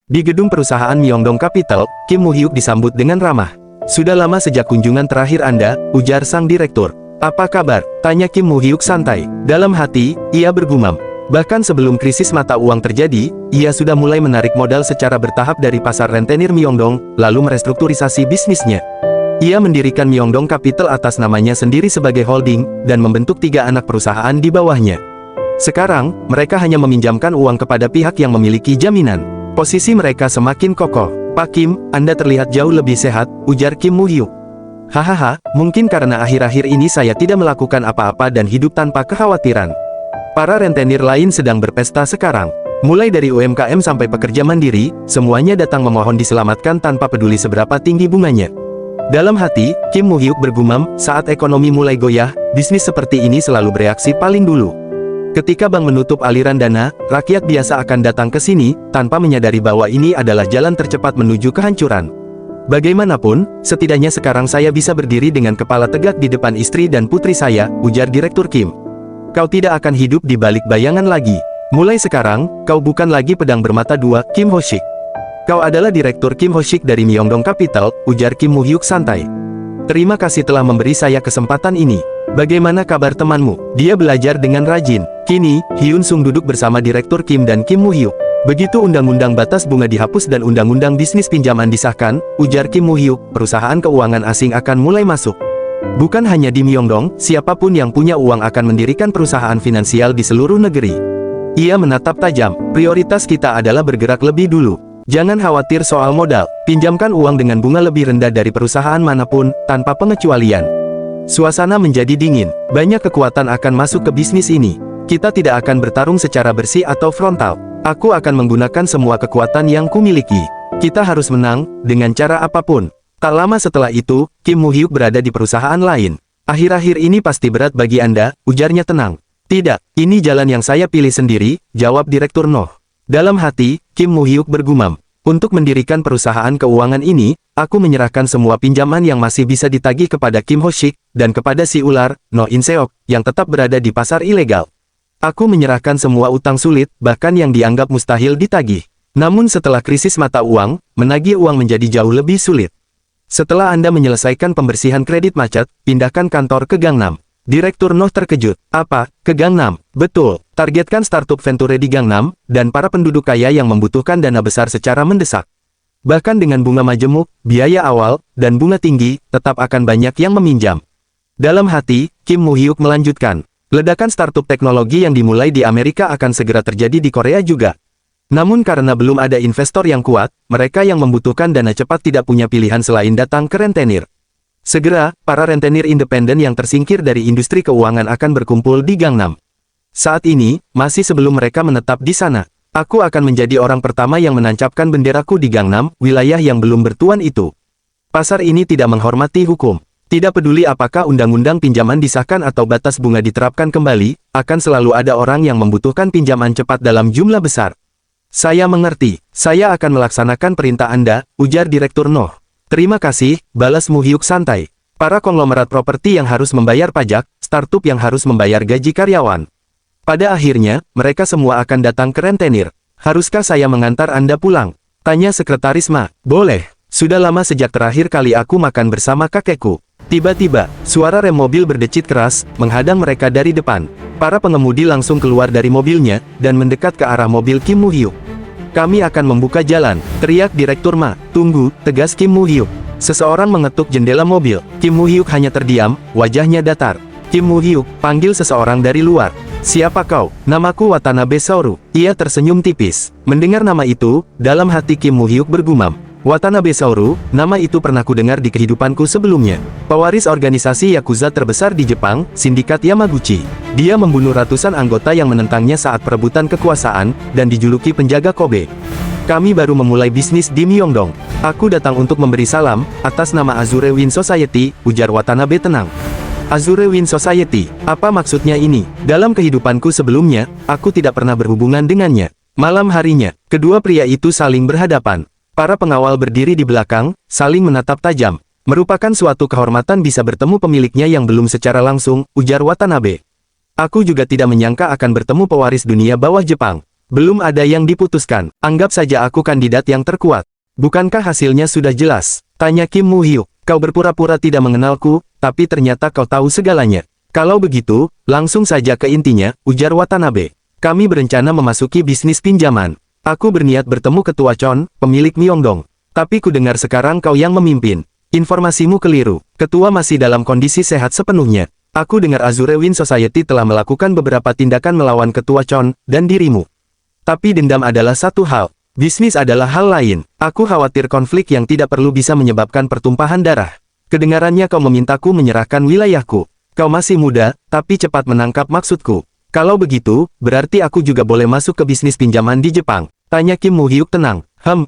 Di gedung perusahaan Myeongdong Capital, Kim Moo-hyuk disambut dengan ramah. "Sudah lama sejak kunjungan terakhir Anda," ujar sang direktur. "Apa kabar?" tanya Kim Moo-hyuk santai. Dalam hati, ia bergumam. Bahkan sebelum krisis mata uang terjadi, ia sudah mulai menarik modal secara bertahap dari pasar rentenir Myeongdong, lalu merestrukturisasi bisnisnya. Ia mendirikan Myeongdong Capital atas namanya sendiri sebagai holding, dan membentuk 3 anak perusahaan di bawahnya. Sekarang, mereka hanya meminjamkan uang kepada pihak yang memiliki jaminan. Posisi mereka semakin kokoh. "Pak Kim, Anda terlihat jauh lebih sehat," ujar Kim Moo-hyuk. "Hahaha, mungkin karena akhir-akhir ini saya tidak melakukan apa-apa dan hidup tanpa kekhawatiran. Para rentenir lain sedang berpesta sekarang. Mulai dari UMKM sampai pekerja mandiri, semuanya datang memohon diselamatkan tanpa peduli seberapa tinggi bunganya." Dalam hati, Kim Moo-hyuk bergumam, saat ekonomi mulai goyah, bisnis seperti ini selalu bereaksi paling dulu. Ketika bank menutup aliran dana, rakyat biasa akan datang ke sini, tanpa menyadari bahwa ini adalah jalan tercepat menuju kehancuran. "Bagaimanapun, setidaknya sekarang saya bisa berdiri dengan kepala tegak di depan istri dan putri saya," ujar Direktur Kim. "Kau tidak akan hidup di balik bayangan lagi. Mulai sekarang, kau bukan lagi pedang bermata dua, Kim Ho-sik. Kau adalah Direktur Kim Ho-sik dari Myeongdong Capital," ujar Kim Moo-hyuk santai. "Terima kasih telah memberi saya kesempatan ini. Bagaimana kabar temanmu?" Dia belajar dengan rajin. Kini, Hyun Sung duduk bersama Direktur Kim dan Kim Moo-hyuk. "Begitu undang-undang batas bunga dihapus dan undang-undang bisnis pinjaman disahkan," ujar Kim Moo-hyuk, "perusahaan keuangan asing akan mulai masuk. Bukan hanya di Myeongdong, siapapun yang punya uang akan mendirikan perusahaan finansial di seluruh negeri." Ia menatap tajam. "Prioritas kita adalah bergerak lebih dulu. Jangan khawatir soal modal. Pinjamkan uang dengan bunga lebih rendah dari perusahaan manapun, tanpa pengecualian." Suasana menjadi dingin. Banyak kekuatan akan masuk ke bisnis ini. Kita tidak akan bertarung secara bersih atau frontal. Aku akan menggunakan semua kekuatan yang kumiliki. Kita harus menang, dengan cara apapun. Tak lama setelah itu, Kim Moo-hyuk berada di perusahaan lain. "Akhir-akhir ini pasti berat bagi Anda," ujarnya tenang. "Tidak, ini jalan yang saya pilih sendiri," jawab Direktur Noh. Dalam hati, Kim Moo-hyuk bergumam. "Untuk mendirikan perusahaan keuangan ini, aku menyerahkan semua pinjaman yang masih bisa ditagih kepada Kim Ho-sik, dan kepada si ular, Noh In-seok, yang tetap berada di pasar ilegal. Aku menyerahkan semua utang sulit, bahkan yang dianggap mustahil ditagih. Namun setelah krisis mata uang, menagih uang menjadi jauh lebih sulit. Setelah Anda menyelesaikan pembersihan kredit macet, pindahkan kantor ke Gangnam." Direktur Noh terkejut. "Apa, ke Gangnam?" "Betul, targetkan startup venture di Gangnam, dan para penduduk kaya yang membutuhkan dana besar secara mendesak. Bahkan dengan bunga majemuk, biaya awal, dan bunga tinggi, tetap akan banyak yang meminjam." Dalam hati, Kim Moo-hyuk melanjutkan. "Ledakan startup teknologi yang dimulai di Amerika akan segera terjadi di Korea juga. Namun karena belum ada investor yang kuat, mereka yang membutuhkan dana cepat tidak punya pilihan selain datang ke rentenir. Segera, para rentenir independen yang tersingkir dari industri keuangan akan berkumpul di Gangnam. Saat ini, masih sebelum mereka menetap di sana, aku akan menjadi orang pertama yang menancapkan benderaku di Gangnam, wilayah yang belum bertuan itu. Pasar ini tidak menghormati hukum. Tidak peduli apakah undang-undang pinjaman disahkan atau batas bunga diterapkan kembali, akan selalu ada orang yang membutuhkan pinjaman cepat dalam jumlah besar." "Saya mengerti. Saya akan melaksanakan perintah Anda," ujar Direktur Noh. "Terima kasih," balas Moo-hyuk santai. "Para konglomerat properti yang harus membayar pajak, startup yang harus membayar gaji karyawan. Pada akhirnya, mereka semua akan datang ke rentenir. Haruskah saya mengantar Anda pulang?" tanya Sekretaris Ma. "Boleh. Sudah lama sejak terakhir kali aku makan bersama kakekku." Tiba-tiba, suara rem mobil berdecit keras, menghadang mereka dari depan. Para pengemudi langsung keluar dari mobilnya, dan mendekat ke arah mobil Kim Moo-hyuk. "Kami akan membuka jalan," teriak Direktur Ma. "Tunggu," tegas Kim Moo-hyuk. Seseorang mengetuk jendela mobil. Kim Moo-hyuk hanya terdiam, wajahnya datar. "Kim Moo-hyuk," panggil seseorang dari luar. "Siapa kau?" "Namaku Watanabe Sauru." Ia tersenyum tipis. Mendengar nama itu, dalam hati Kim Moo-hyuk bergumam. "Watanabe Sauru, nama itu pernah kudengar di kehidupanku sebelumnya. Pewaris organisasi Yakuza terbesar di Jepang, Sindikat Yamaguchi. Dia membunuh ratusan anggota yang menentangnya saat perebutan kekuasaan, dan dijuluki penjaga Kobe. Kami baru memulai bisnis di Myeongdong. Aku datang untuk memberi salam, atas nama Azure Wind Society," ujar Watanabe tenang. "Azure Wind Society, apa maksudnya ini? Dalam kehidupanku sebelumnya, aku tidak pernah berhubungan dengannya." Malam harinya, kedua pria itu saling berhadapan. Para pengawal berdiri di belakang, saling menatap tajam. "Merupakan suatu kehormatan bisa bertemu pemiliknya yang belum secara langsung," ujar Watanabe. "Aku juga tidak menyangka akan bertemu pewaris dunia bawah Jepang. Belum ada yang diputuskan. Anggap saja aku kandidat yang terkuat. Bukankah hasilnya sudah jelas? Tanya Kim Mu-hyuk. Kau berpura-pura tidak mengenalku, tapi ternyata kau tahu segalanya. Kalau begitu, langsung saja ke intinya, ujar Watanabe. Kami berencana memasuki bisnis pinjaman. Aku berniat bertemu Ketua Chon, pemilik Myeongdong. Tapi ku dengar sekarang kau yang memimpin. Informasimu keliru. Ketua masih dalam kondisi sehat sepenuhnya. Aku dengar Azure Wind Society telah melakukan beberapa tindakan melawan Ketua Chon, dan dirimu. Tapi dendam adalah satu hal. Bisnis adalah hal lain. Aku khawatir konflik yang tidak perlu bisa menyebabkan pertumpahan darah. Kedengarannya kau memintaku menyerahkan wilayahku. Kau masih muda, tapi cepat menangkap maksudku. Kalau begitu, berarti aku juga boleh masuk ke bisnis pinjaman di Jepang. Tanya Kim Mu-hyuk tenang.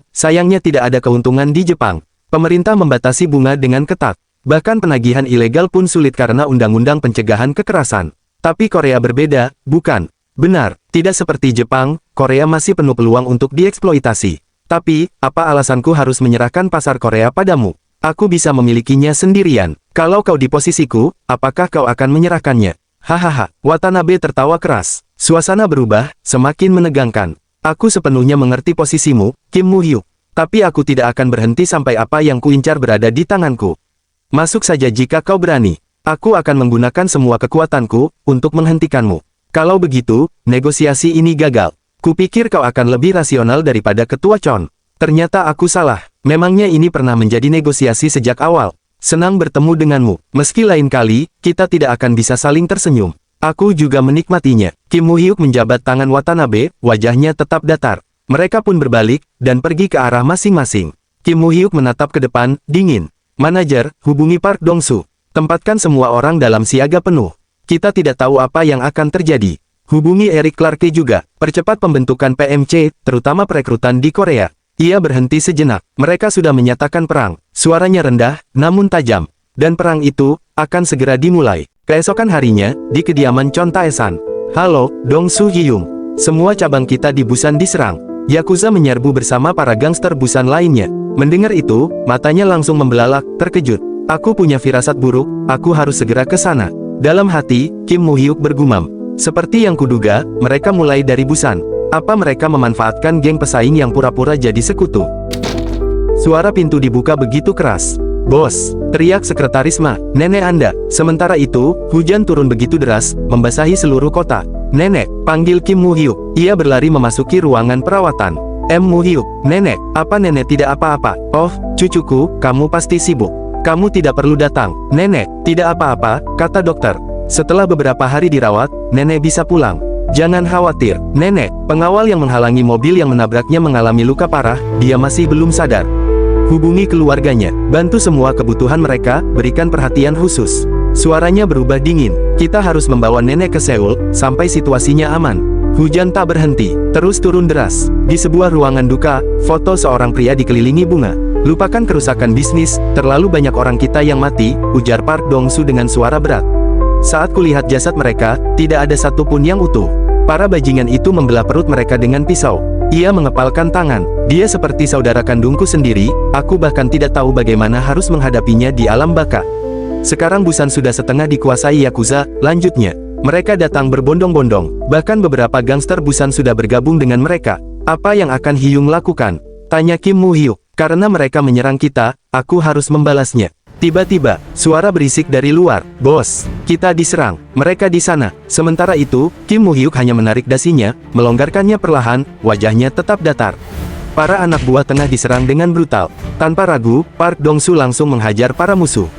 Sayangnya tidak ada keuntungan di Jepang. Pemerintah membatasi bunga dengan ketat. Bahkan penagihan ilegal pun sulit karena undang-undang pencegahan kekerasan. Tapi Korea berbeda, bukan? Benar, tidak seperti Jepang, Korea masih penuh peluang untuk dieksploitasi. Tapi, apa alasanku harus menyerahkan pasar Korea padamu? Aku bisa memilikinya sendirian. Kalau kau di posisiku, apakah kau akan menyerahkannya? Hahaha, Watanabe tertawa keras. Suasana berubah, semakin menegangkan. Aku sepenuhnya mengerti posisimu, Kim Mu-hyuk. Tapi aku tidak akan berhenti sampai apa yang kuincar berada di tanganku. Masuk saja jika kau berani. Aku akan menggunakan semua kekuatanku untuk menghentikanmu. Kalau begitu, negosiasi ini gagal. Kupikir kau akan lebih rasional daripada Ketua Chon. Ternyata aku salah. Memangnya ini pernah menjadi negosiasi sejak awal. Senang bertemu denganmu. Meski lain kali, kita tidak akan bisa saling tersenyum. Aku juga menikmatinya. Kim Mu-hyuk menjabat tangan Watanabe, wajahnya tetap datar. Mereka pun berbalik, dan pergi ke arah masing-masing. Kim Mu-hyuk menatap ke depan, dingin. Manajer, hubungi Park Dong-soo. Tempatkan semua orang dalam siaga penuh. Kita tidak tahu apa yang akan terjadi. Hubungi Eric Clarke juga, percepat pembentukan PMC, terutama perekrutan di Korea. Ia berhenti sejenak. Mereka sudah menyatakan perang. Suaranya rendah, namun tajam. Dan perang itu, akan segera dimulai. Keesokan harinya, di kediaman Chon Tae-san. Halo, Dong-soo Hyung. Semua cabang kita di Busan diserang. Yakuza menyerbu bersama para gangster Busan lainnya. Mendengar itu, matanya langsung membelalak, terkejut. Aku punya firasat buruk, aku harus segera ke sana. Dalam hati, Kim Mu-hyuk bergumam. Seperti yang kuduga, mereka mulai dari Busan. Apa mereka memanfaatkan geng pesaing yang pura-pura jadi sekutu? Suara pintu dibuka begitu keras. Bos, teriak sekretaris Ma, nenek Anda. Sementara itu, hujan turun begitu deras, membasahi seluruh kota. Nenek, panggil Kim Mu-hyuk. Ia berlari memasuki ruangan perawatan. Mu-hyuk, nenek, apa nenek tidak apa-apa? Oh, cucuku, kamu pasti sibuk. Kamu tidak perlu datang. Nenek, tidak apa-apa, kata dokter. Setelah beberapa hari dirawat, nenek bisa pulang. Jangan khawatir, nenek. Pengawal yang menghalangi mobil yang menabraknya mengalami luka parah, dia masih belum sadar. Hubungi keluarganya, bantu semua kebutuhan mereka, berikan perhatian khusus. Suaranya berubah dingin. Kita harus membawa nenek ke Seoul, sampai situasinya aman. Hujan tak berhenti, terus turun deras. Di sebuah ruangan duka, foto seorang pria dikelilingi bunga. Lupakan kerusakan bisnis, terlalu banyak orang kita yang mati, ujar Park Dong-soo dengan suara berat. Saat kulihat jasad mereka, tidak ada satupun yang utuh. Para bajingan itu membelah perut mereka dengan pisau. Ia mengepalkan tangan. Dia seperti saudara kandungku sendiri, aku bahkan tidak tahu bagaimana harus menghadapinya di alam baka. Sekarang Busan sudah setengah dikuasai Yakuza, lanjutnya. Mereka datang berbondong-bondong, bahkan beberapa gangster Busan sudah bergabung dengan mereka. Apa yang akan Hyung lakukan? Tanya Kim Mu-hyuk. Karena mereka menyerang kita, aku harus membalasnya. Tiba-tiba, suara berisik dari luar. Bos, kita diserang. Mereka di sana. Sementara itu, Kim Mu-hyuk hanya menarik dasinya, melonggarkannya perlahan, wajahnya tetap datar. Para anak buah tengah diserang dengan brutal. Tanpa ragu, Park Dong-soo langsung menghajar para musuh.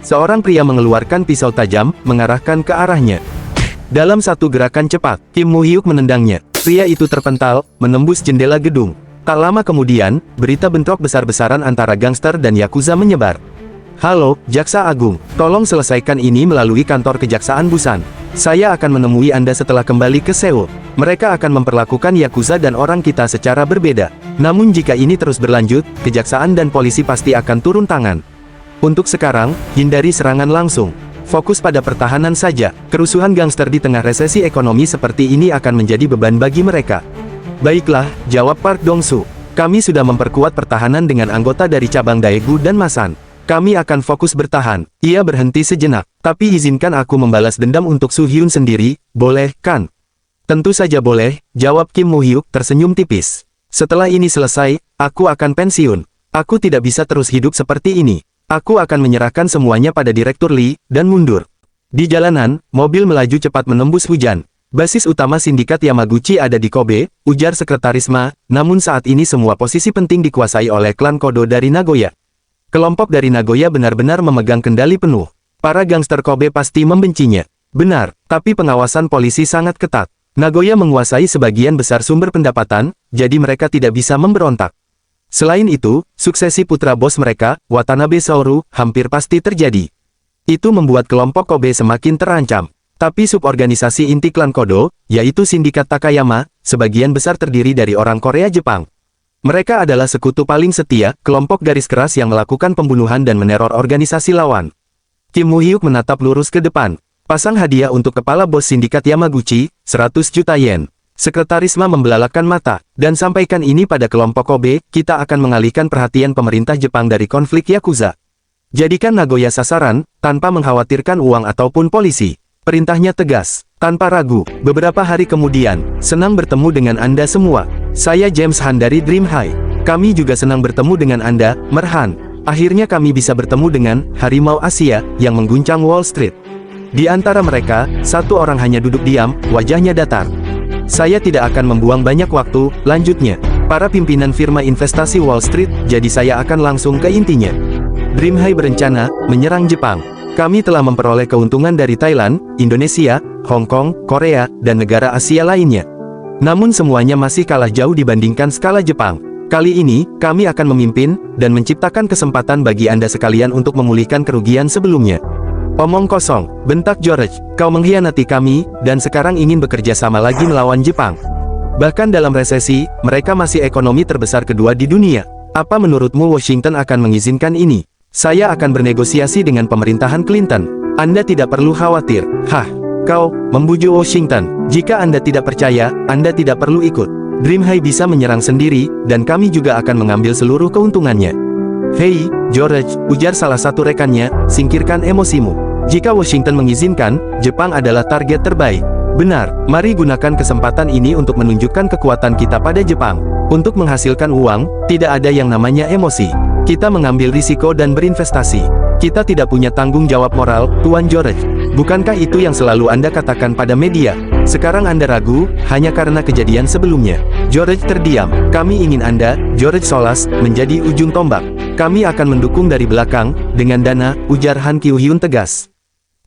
Seorang pria mengeluarkan pisau tajam, mengarahkan ke arahnya. Dalam satu gerakan cepat, Kim Mu-hyuk menendangnya. Pria itu terpental, menembus jendela gedung. Tak lama kemudian, berita bentrok besar-besaran antara gangster dan Yakuza menyebar. Halo, Jaksa Agung, tolong selesaikan ini melalui kantor Kejaksaan Busan. Saya akan menemui Anda setelah kembali ke Seoul. Mereka akan memperlakukan Yakuza dan orang kita secara berbeda. Namun jika ini terus berlanjut, Kejaksaan dan polisi pasti akan turun tangan. Untuk sekarang, hindari serangan langsung. Fokus pada pertahanan saja. Kerusuhan gangster di tengah resesi ekonomi seperti ini akan menjadi beban bagi mereka. Baiklah, jawab Park Dong-soo. Kami sudah memperkuat pertahanan dengan anggota dari cabang Daegu dan Masan. Kami akan fokus bertahan. Ia berhenti sejenak. Tapi izinkan aku membalas dendam untuk Soo Hyun sendiri, boleh kan? Tentu saja boleh, jawab Kim Moo-hyuk tersenyum tipis. Setelah ini selesai, aku akan pensiun. Aku tidak bisa terus hidup seperti ini. Aku akan menyerahkan semuanya pada Direktur Lee, dan mundur. Di jalanan, mobil melaju cepat menembus hujan. Basis utama sindikat Yamaguchi ada di Kobe, ujar Sekretaris Ma, namun saat ini semua posisi penting dikuasai oleh klan Kodo dari Nagoya. Kelompok dari Nagoya benar-benar memegang kendali penuh. Para gangster Kobe pasti membencinya. Benar, tapi pengawasan polisi sangat ketat. Nagoya menguasai sebagian besar sumber pendapatan, jadi mereka tidak bisa memberontak. Selain itu, suksesi putra bos mereka, Watanabe Sauru, hampir pasti terjadi. Itu membuat kelompok Kobe semakin terancam. Tapi suborganisasi inti klan Kodo, yaitu Sindikat Takayama, sebagian besar terdiri dari orang Korea Jepang. Mereka adalah sekutu paling setia, kelompok garis keras yang melakukan pembunuhan dan meneror organisasi lawan. Kim Moo-hyuk menatap lurus ke depan. Pasang hadiah untuk kepala bos sindikat Yamaguchi, 100 juta yen. Sekretaris Ma membelalakkan mata, dan sampaikan ini pada kelompok Kobe, kita akan mengalihkan perhatian pemerintah Jepang dari konflik Yakuza. Jadikan Nagoya sasaran, tanpa mengkhawatirkan uang ataupun polisi. Perintahnya tegas, tanpa ragu. Beberapa hari kemudian, senang bertemu dengan Anda semua. Saya James Han dari Dream High. Kami juga senang bertemu dengan Anda, Merhan. Akhirnya kami bisa bertemu dengan Harimau Asia, yang mengguncang Wall Street. Di antara mereka, satu orang hanya duduk diam, wajahnya datar. Saya tidak akan membuang banyak waktu, lanjutnya. Para pimpinan firma investasi Wall Street, jadi saya akan langsung ke intinya. Dream High berencana menyerang Jepang. Kami telah memperoleh keuntungan dari Thailand, Indonesia, Hong Kong, Korea, dan negara Asia lainnya. Namun semuanya masih kalah jauh dibandingkan skala Jepang. Kali ini, kami akan memimpin, dan menciptakan kesempatan bagi Anda sekalian untuk memulihkan kerugian sebelumnya. Omong kosong, bentak George, kau mengkhianati kami, dan sekarang ingin bekerja sama lagi melawan Jepang. Bahkan dalam resesi, mereka masih ekonomi terbesar kedua di dunia. Apa menurutmu Washington akan mengizinkan ini? Saya akan bernegosiasi dengan pemerintahan Clinton. Anda tidak perlu khawatir. Hah, kau, membujuk Washington. Jika Anda tidak percaya, Anda tidak perlu ikut. Dream High bisa menyerang sendiri, dan kami juga akan mengambil seluruh keuntungannya. Hei, George, ujar salah satu rekannya, singkirkan emosimu. Jika Washington mengizinkan, Jepang adalah target terbaik. Benar, mari gunakan kesempatan ini untuk menunjukkan kekuatan kita pada Jepang. Untuk menghasilkan uang, tidak ada yang namanya emosi. Kita mengambil risiko dan berinvestasi. Kita tidak punya tanggung jawab moral, Tuan George. Bukankah itu yang selalu Anda katakan pada media? Sekarang Anda ragu, hanya karena kejadian sebelumnya. George terdiam. Kami ingin Anda, George Solas, menjadi ujung tombak. Kami akan mendukung dari belakang, dengan dana, ujar Han Kyu-hyun tegas.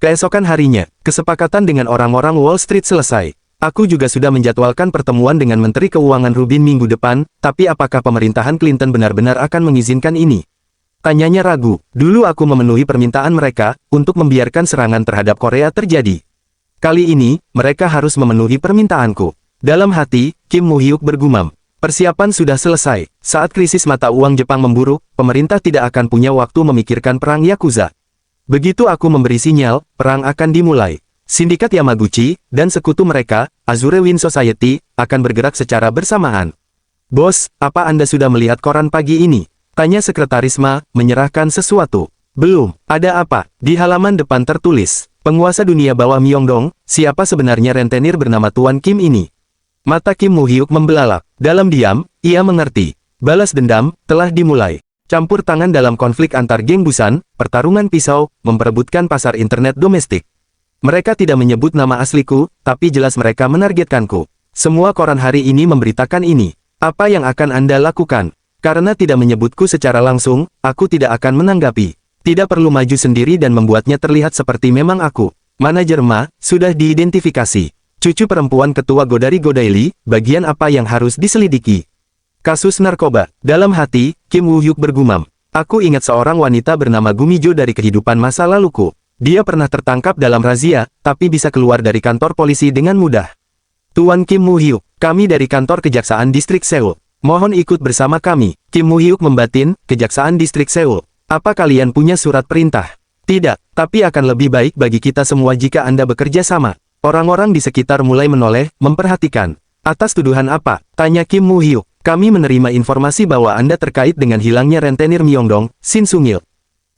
Keesokan harinya, kesepakatan dengan orang-orang Wall Street selesai. Aku juga sudah menjadwalkan pertemuan dengan Menteri Keuangan Rubin minggu depan, tapi apakah pemerintahan Clinton benar-benar akan mengizinkan ini? Tanyanya ragu. Dulu aku memenuhi permintaan mereka, untuk membiarkan serangan terhadap Korea terjadi. Kali ini, mereka harus memenuhi permintaanku. Dalam hati, Kim Moo-hyuk bergumam. Persiapan sudah selesai. Saat krisis mata uang Jepang memburuk, pemerintah tidak akan punya waktu memikirkan perang Yakuza. Begitu aku memberi sinyal, perang akan dimulai. Sindikat Yamaguchi, dan sekutu mereka, Azure Wind Society, akan bergerak secara bersamaan. Bos, apa Anda sudah melihat koran pagi ini? Tanya Sekretaris Ma, menyerahkan sesuatu. Belum, ada apa? Di halaman depan tertulis, penguasa dunia bawah Myeongdong, siapa sebenarnya rentenir bernama Tuan Kim ini? Mata Kim Moo-hyuk membelalak. Dalam diam, ia mengerti. Balas dendam, telah dimulai. Campur tangan dalam konflik antar geng Busan, pertarungan pisau, memperebutkan pasar internet domestik. Mereka tidak menyebut nama asliku, tapi jelas mereka menargetkanku. Semua koran hari ini memberitakan ini. Apa yang akan Anda lakukan? Karena tidak menyebutku secara langsung, aku tidak akan menanggapi. Tidak perlu maju sendiri dan membuatnya terlihat seperti memang aku. Manajer Ma, sudah diidentifikasi. Cucu perempuan ketua Godari Godaili, bagian apa yang harus diselidiki? Kasus narkoba. Dalam hati, Kim Woo-hyuk bergumam. Aku ingat seorang wanita bernama Gumijo dari kehidupan masa laluku. Dia pernah tertangkap dalam razia, tapi bisa keluar dari kantor polisi dengan mudah. Tuan Kim Moo-hyuk, kami dari kantor Kejaksaan Distrik Seoul. Mohon ikut bersama kami. Kim Moo-hyuk membatin, Kejaksaan Distrik Seoul. Apa kalian punya surat perintah? Tidak, tapi akan lebih baik bagi kita semua jika Anda bekerja sama. Orang-orang di sekitar mulai menoleh, memperhatikan. Atas tuduhan apa? Tanya Kim Moo-hyuk. Kami menerima informasi bahwa Anda terkait dengan hilangnya rentenir Myeongdong, Shin Sung-il.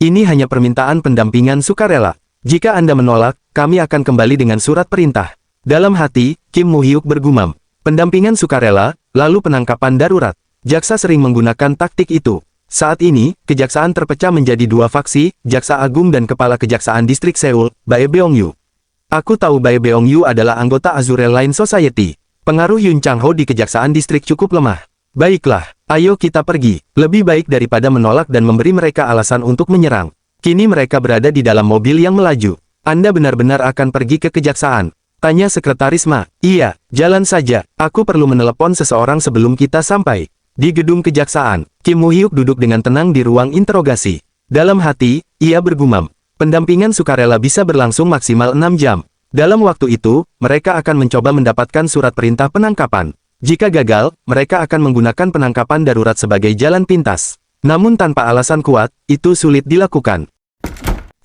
Ini hanya permintaan pendampingan sukarela. Jika Anda menolak, kami akan kembali dengan surat perintah. Dalam hati, Kim Mu-hyuk bergumam. Pendampingan sukarela, lalu penangkapan darurat. Jaksa sering menggunakan taktik itu. Saat ini, kejaksaan terpecah menjadi dua faksi, Jaksa Agung dan Kepala Kejaksaan Distrik Seoul, Bae Beong-yu. Aku tahu Bae Beong-yu adalah anggota Azure Line Society. Pengaruh Yun Chang-ho di Kejaksaan Distrik cukup lemah. Baiklah, ayo kita pergi. Lebih baik daripada menolak dan memberi mereka alasan untuk menyerang. Kini mereka berada di dalam mobil yang melaju. Anda benar-benar akan pergi ke kejaksaan? Tanya Sekretaris Ma. Iya, jalan saja. Aku perlu menelepon seseorang sebelum kita sampai. Di gedung kejaksaan, Kim Mu-hyuk duduk dengan tenang di ruang interogasi. Dalam hati, ia bergumam. Pendampingan sukarela bisa berlangsung maksimal 6 jam. Dalam waktu itu, mereka akan mencoba mendapatkan surat perintah penangkapan. Jika gagal, mereka akan menggunakan penangkapan darurat sebagai jalan pintas. Namun tanpa alasan kuat, itu sulit dilakukan.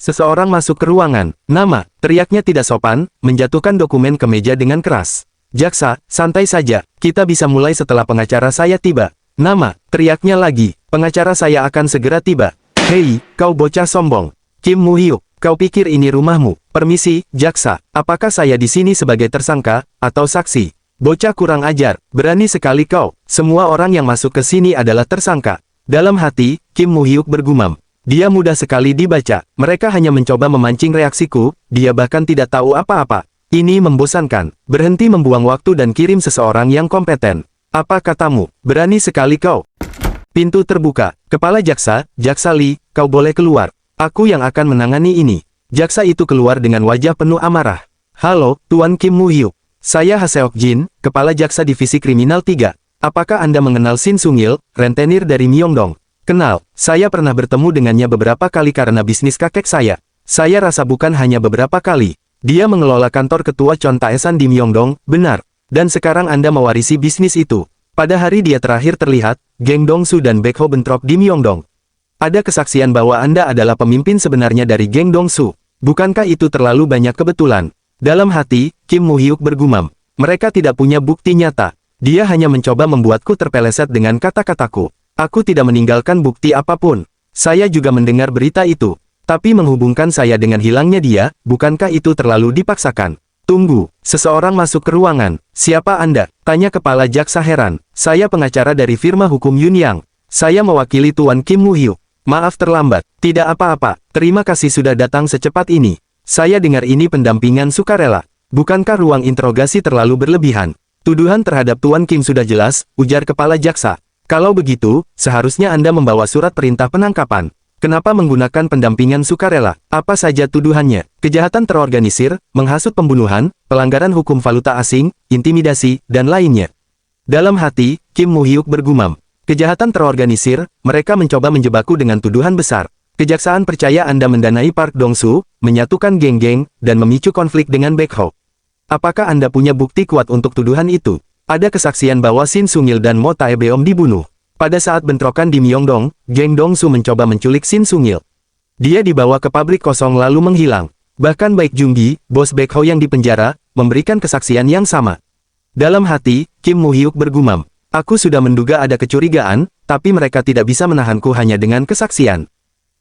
Seseorang masuk ke ruangan. Nama, teriaknya tidak sopan, menjatuhkan dokumen ke meja dengan keras. Jaksa, santai saja, kita bisa mulai setelah pengacara saya tiba. Nama, teriaknya lagi, pengacara saya akan segera tiba. Hei, kau bocah sombong. Kim Mu-hyuk, kau pikir ini rumahmu? Permisi, jaksa, apakah saya di sini sebagai tersangka, atau saksi? Bocah kurang ajar, berani sekali kau. Semua orang yang masuk ke sini adalah tersangka. Dalam hati, Kim Mu-hyuk bergumam. Dia mudah sekali dibaca, mereka hanya mencoba memancing reaksiku, dia bahkan tidak tahu apa-apa. Ini membosankan, berhenti membuang waktu dan kirim seseorang yang kompeten. Apa katamu, berani sekali kau? Pintu terbuka, kepala jaksa, Jaksa Lee, kau boleh keluar. Aku yang akan menangani ini. Jaksa itu keluar dengan wajah penuh amarah. Halo, Tuan Kim Mu-hyuk. Saya Haseok Jin, Kepala Jaksa Divisi Kriminal 3. Apakah Anda mengenal Shin Sung-il, rentenir dari Myeongdong? Kenal, saya pernah bertemu dengannya beberapa kali karena bisnis kakek saya. Saya rasa bukan hanya beberapa kali. Dia mengelola kantor ketua Chon Taesan di Myeongdong, benar. Dan sekarang Anda mewarisi bisnis itu. Pada hari dia terakhir terlihat, geng Dongsu dan Baekho bentrok di Myeongdong. Ada kesaksian bahwa Anda adalah pemimpin sebenarnya dari geng Dongsu. Bukankah itu terlalu banyak kebetulan? Dalam hati, Kim Mu-hyuk bergumam. Mereka tidak punya bukti nyata. Dia hanya mencoba membuatku terpeleset dengan kata-kataku. Aku tidak meninggalkan bukti apapun. Saya juga mendengar berita itu. Tapi menghubungkan saya dengan hilangnya dia, bukankah itu terlalu dipaksakan? Tunggu, seseorang masuk ke ruangan. Siapa Anda? Tanya kepala jaksa heran. Saya pengacara dari firma hukum Yunyang. Saya mewakili Tuan Kim Mu-hyuk. Maaf terlambat. Tidak apa-apa. Terima kasih sudah datang secepat ini. Saya dengar ini pendampingan sukarela. Bukankah ruang interogasi terlalu berlebihan? Tuduhan terhadap Tuan Kim sudah jelas, ujar kepala jaksa. Kalau begitu, seharusnya Anda membawa surat perintah penangkapan. Kenapa menggunakan pendampingan sukarela? Apa saja tuduhannya? Kejahatan terorganisir, menghasut pembunuhan, pelanggaran hukum valuta asing, intimidasi, dan lainnya. Dalam hati, Kim Mu-hyuk bergumam. Kejahatan terorganisir, mereka mencoba menjebakku dengan tuduhan besar. Kejaksaan percaya Anda mendanai Park Dong-su, menyatukan geng-geng, dan memicu konflik dengan Baekho. Apakah Anda punya bukti kuat untuk tuduhan itu? Ada kesaksian bahwa Shin Sung-il dan Mo Tae-beom dibunuh. Pada saat bentrokan di Myeongdong, geng Dong-su mencoba menculik Shin Sung-il. Dia dibawa ke pabrik kosong lalu menghilang. Bahkan Baek Jung-gi, bos Baekho yang dipenjara, memberikan kesaksian yang sama. Dalam hati, Kim Mu-hyuk bergumam. Aku sudah menduga ada kecurigaan, tapi mereka tidak bisa menahanku hanya dengan kesaksian.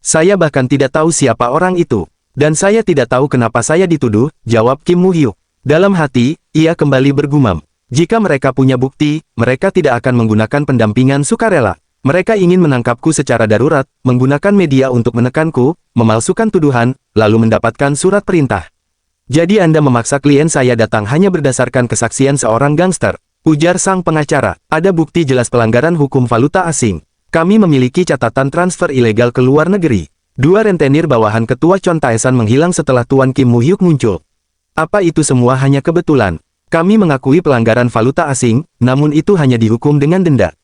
Saya bahkan tidak tahu siapa orang itu. Dan saya tidak tahu kenapa saya dituduh, jawab Kim Mu-hyuk. Dalam hati, ia kembali bergumam. Jika mereka punya bukti, mereka tidak akan menggunakan pendampingan sukarela. Mereka ingin menangkapku secara darurat, menggunakan media untuk menekanku, memalsukan tuduhan, lalu mendapatkan surat perintah. Jadi Anda memaksa klien saya datang hanya berdasarkan kesaksian seorang gangster, ujar sang pengacara. Ada bukti jelas pelanggaran hukum valuta asing. Kami memiliki catatan transfer ilegal ke luar negeri. 2 rentenir bawahan ketua Chon Taesan menghilang setelah Tuan Kim Mu-hyuk muncul. Apa itu semua hanya kebetulan? Kami mengakui pelanggaran valuta asing, namun itu hanya dihukum dengan denda.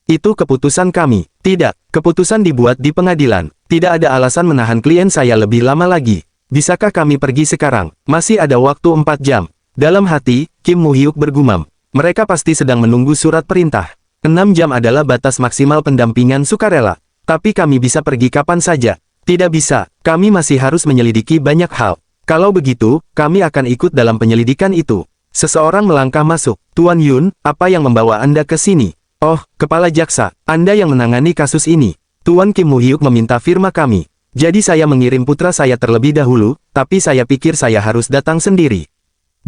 Itu keputusan kami. Tidak, keputusan dibuat di pengadilan. Tidak ada alasan menahan klien saya lebih lama lagi. Bisakah kami pergi sekarang? Masih ada waktu 4 jam. Dalam hati, Kim Mu-hyuk bergumam. Mereka pasti sedang menunggu surat perintah. 6 jam adalah batas maksimal pendampingan sukarela. Tapi kami bisa pergi kapan saja. Tidak bisa, kami masih harus menyelidiki banyak hal. Kalau begitu, kami akan ikut dalam penyelidikan itu. Seseorang melangkah masuk. Tuan Yun, apa yang membawa Anda ke sini? Oh, kepala jaksa, Anda yang menangani kasus ini. Tuan Kim Mu-hyuk meminta firma kami. Jadi saya mengirim putra saya terlebih dahulu, tapi saya pikir saya harus datang sendiri.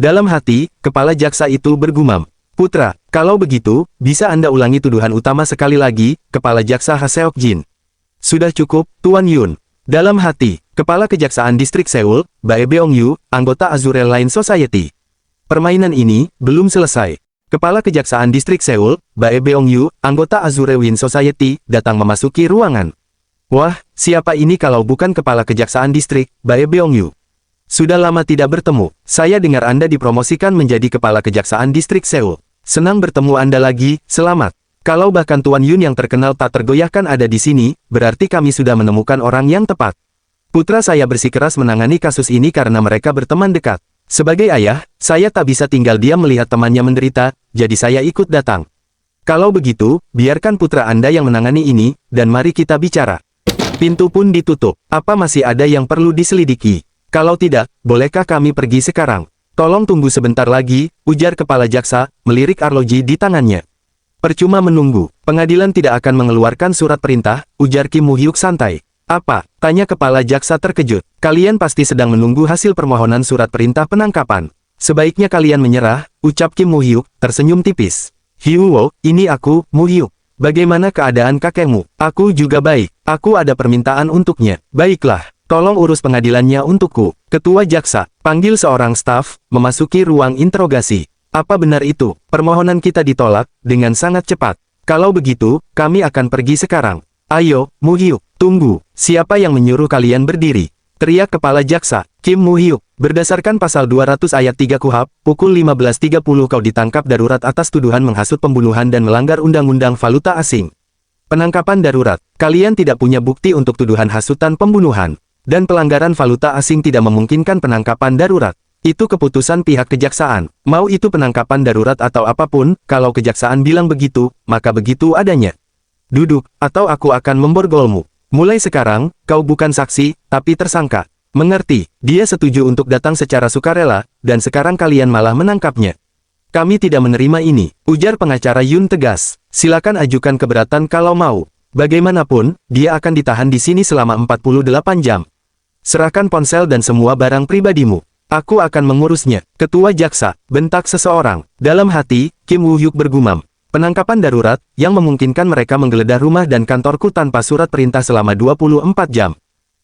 Dalam hati, kepala jaksa itu bergumam. Putra, kalau begitu, bisa Anda ulangi tuduhan utama sekali lagi, kepala jaksa Haseok Jin. Sudah cukup, Tuan Yun. Dalam hati, kepala kejaksaan distrik Seoul, Bae Beong-yu, anggota Azure Line Society. Permainan ini belum selesai. Kepala kejaksaan distrik Seoul, Bae Beong-yu, anggota Azure Win Society, datang memasuki ruangan. Wah, siapa ini kalau bukan kepala kejaksaan distrik, Bae Beong-yu? Sudah lama tidak bertemu. Saya dengar Anda dipromosikan menjadi kepala kejaksaan distrik Seoul. Senang bertemu Anda lagi, selamat. Kalau bahkan Tuan Yun yang terkenal tak tergoyahkan ada di sini, berarti kami sudah menemukan orang yang tepat. Putra saya bersikeras menangani kasus ini karena mereka berteman dekat. Sebagai ayah, saya tak bisa tinggal diam melihat temannya menderita, jadi saya ikut datang. Kalau begitu, biarkan putra Anda yang menangani ini, dan mari kita bicara. Pintu pun ditutup. Apa masih ada yang perlu diselidiki? Kalau tidak, bolehkah kami pergi sekarang? Tolong tunggu sebentar lagi, ujar kepala jaksa, melirik arloji di tangannya. Percuma menunggu, pengadilan tidak akan mengeluarkan surat perintah, ujar Kim Woo-hyuk santai. Apa? Tanya kepala jaksa terkejut. Kalian pasti sedang menunggu hasil permohonan surat perintah penangkapan. Sebaiknya kalian menyerah, ucap Kim Woo-hyuk, tersenyum tipis. Hyuwo, ini aku, Woo-hyuk. Bagaimana keadaan kakekmu? Aku juga baik. Aku ada permintaan untuknya. Baiklah, tolong urus pengadilannya untukku. Ketua jaksa, panggil seorang staf, memasuki ruang interogasi. Apa benar itu? Permohonan kita ditolak, dengan sangat cepat. Kalau begitu, kami akan pergi sekarang. Ayo, Woo-hyuk, tunggu. Siapa yang menyuruh kalian berdiri? Teriak kepala jaksa, Kim Woo-hyuk. Berdasarkan pasal 200 ayat 3 KUHP, pukul 15.30 kau ditangkap darurat atas tuduhan menghasut pembunuhan dan melanggar undang-undang valuta asing. Penangkapan darurat. Kalian tidak punya bukti untuk tuduhan hasutan pembunuhan. Dan pelanggaran valuta asing tidak memungkinkan penangkapan darurat. Itu keputusan pihak kejaksaan. Mau itu penangkapan darurat atau apapun, kalau kejaksaan bilang begitu, maka begitu adanya. Duduk, atau aku akan memborgolmu. Mulai sekarang, kau bukan saksi, tapi tersangka. Mengerti, dia setuju untuk datang secara sukarela, dan sekarang kalian malah menangkapnya. Kami tidak menerima ini, ujar pengacara Yun tegas. Silakan ajukan keberatan kalau mau. Bagaimanapun, dia akan ditahan di sini selama 48 jam. Serahkan ponsel dan semua barang pribadimu. Aku akan mengurusnya. Ketua jaksa, bentak seseorang. Dalam hati, Kim Woo-hyuk bergumam. Penangkapan darurat, yang memungkinkan mereka menggeledah rumah dan kantorku tanpa surat perintah selama 24 jam.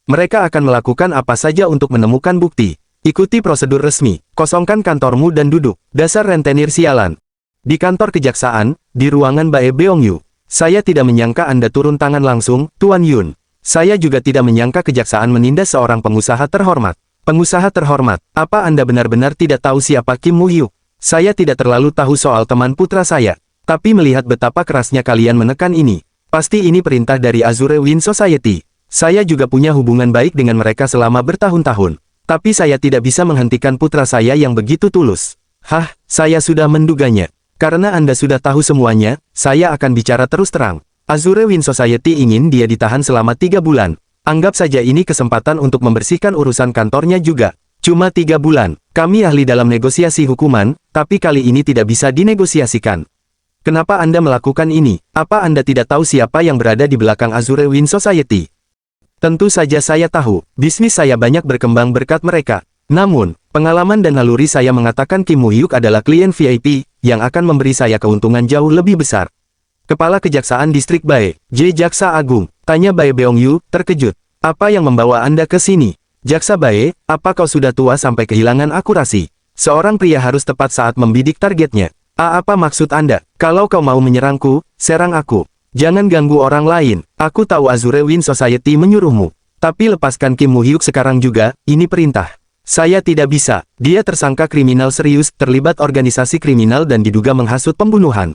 Mereka akan melakukan apa saja untuk menemukan bukti. Ikuti prosedur resmi, kosongkan kantormu dan duduk. Dasar rentenir sialan. Di kantor kejaksaan, di ruangan Bae Beong-yu. Saya tidak menyangka Anda turun tangan langsung, Tuan Yun. Saya juga tidak menyangka kejaksaan menindas seorang pengusaha terhormat. Pengusaha terhormat, apa Anda benar-benar tidak tahu siapa Kim Woo-hyuk? Saya tidak terlalu tahu soal teman putra saya. Tapi melihat betapa kerasnya kalian menekan ini, pasti ini perintah dari Azure Win Society. Saya juga punya hubungan baik dengan mereka selama bertahun-tahun. Tapi saya tidak bisa menghentikan putra saya yang begitu tulus. Hah, saya sudah menduganya. Karena Anda sudah tahu semuanya, saya akan bicara terus terang. Azure Win Society ingin dia ditahan selama 3 bulan. Anggap saja ini kesempatan untuk membersihkan urusan kantornya juga. Cuma 3 bulan. Kami ahli dalam negosiasi hukuman, tapi kali ini tidak bisa dinegosiasikan. Kenapa Anda melakukan ini? Apa Anda tidak tahu siapa yang berada di belakang Azure Win Society? Tentu saja saya tahu, bisnis saya banyak berkembang berkat mereka. Namun, pengalaman dan naluri saya mengatakan Kim Woo-hyuk adalah klien VIP, yang akan memberi saya keuntungan jauh lebih besar. Kepala Kejaksaan Distrik Bae, J. Jaksa Agung, tanya Bae Beong-yu, terkejut. Apa yang membawa Anda ke sini? Jaksa Bae, apa kau sudah tua sampai kehilangan akurasi? Seorang pria harus tepat saat membidik targetnya. Apa maksud Anda? Kalau kau mau menyerangku, serang aku. Jangan ganggu orang lain. Aku tahu Azure Win Society menyuruhmu. Tapi lepaskan Kim Woo-hyuk sekarang juga, ini perintah. Saya tidak bisa. Dia tersangka kriminal serius, terlibat organisasi kriminal dan diduga menghasut pembunuhan.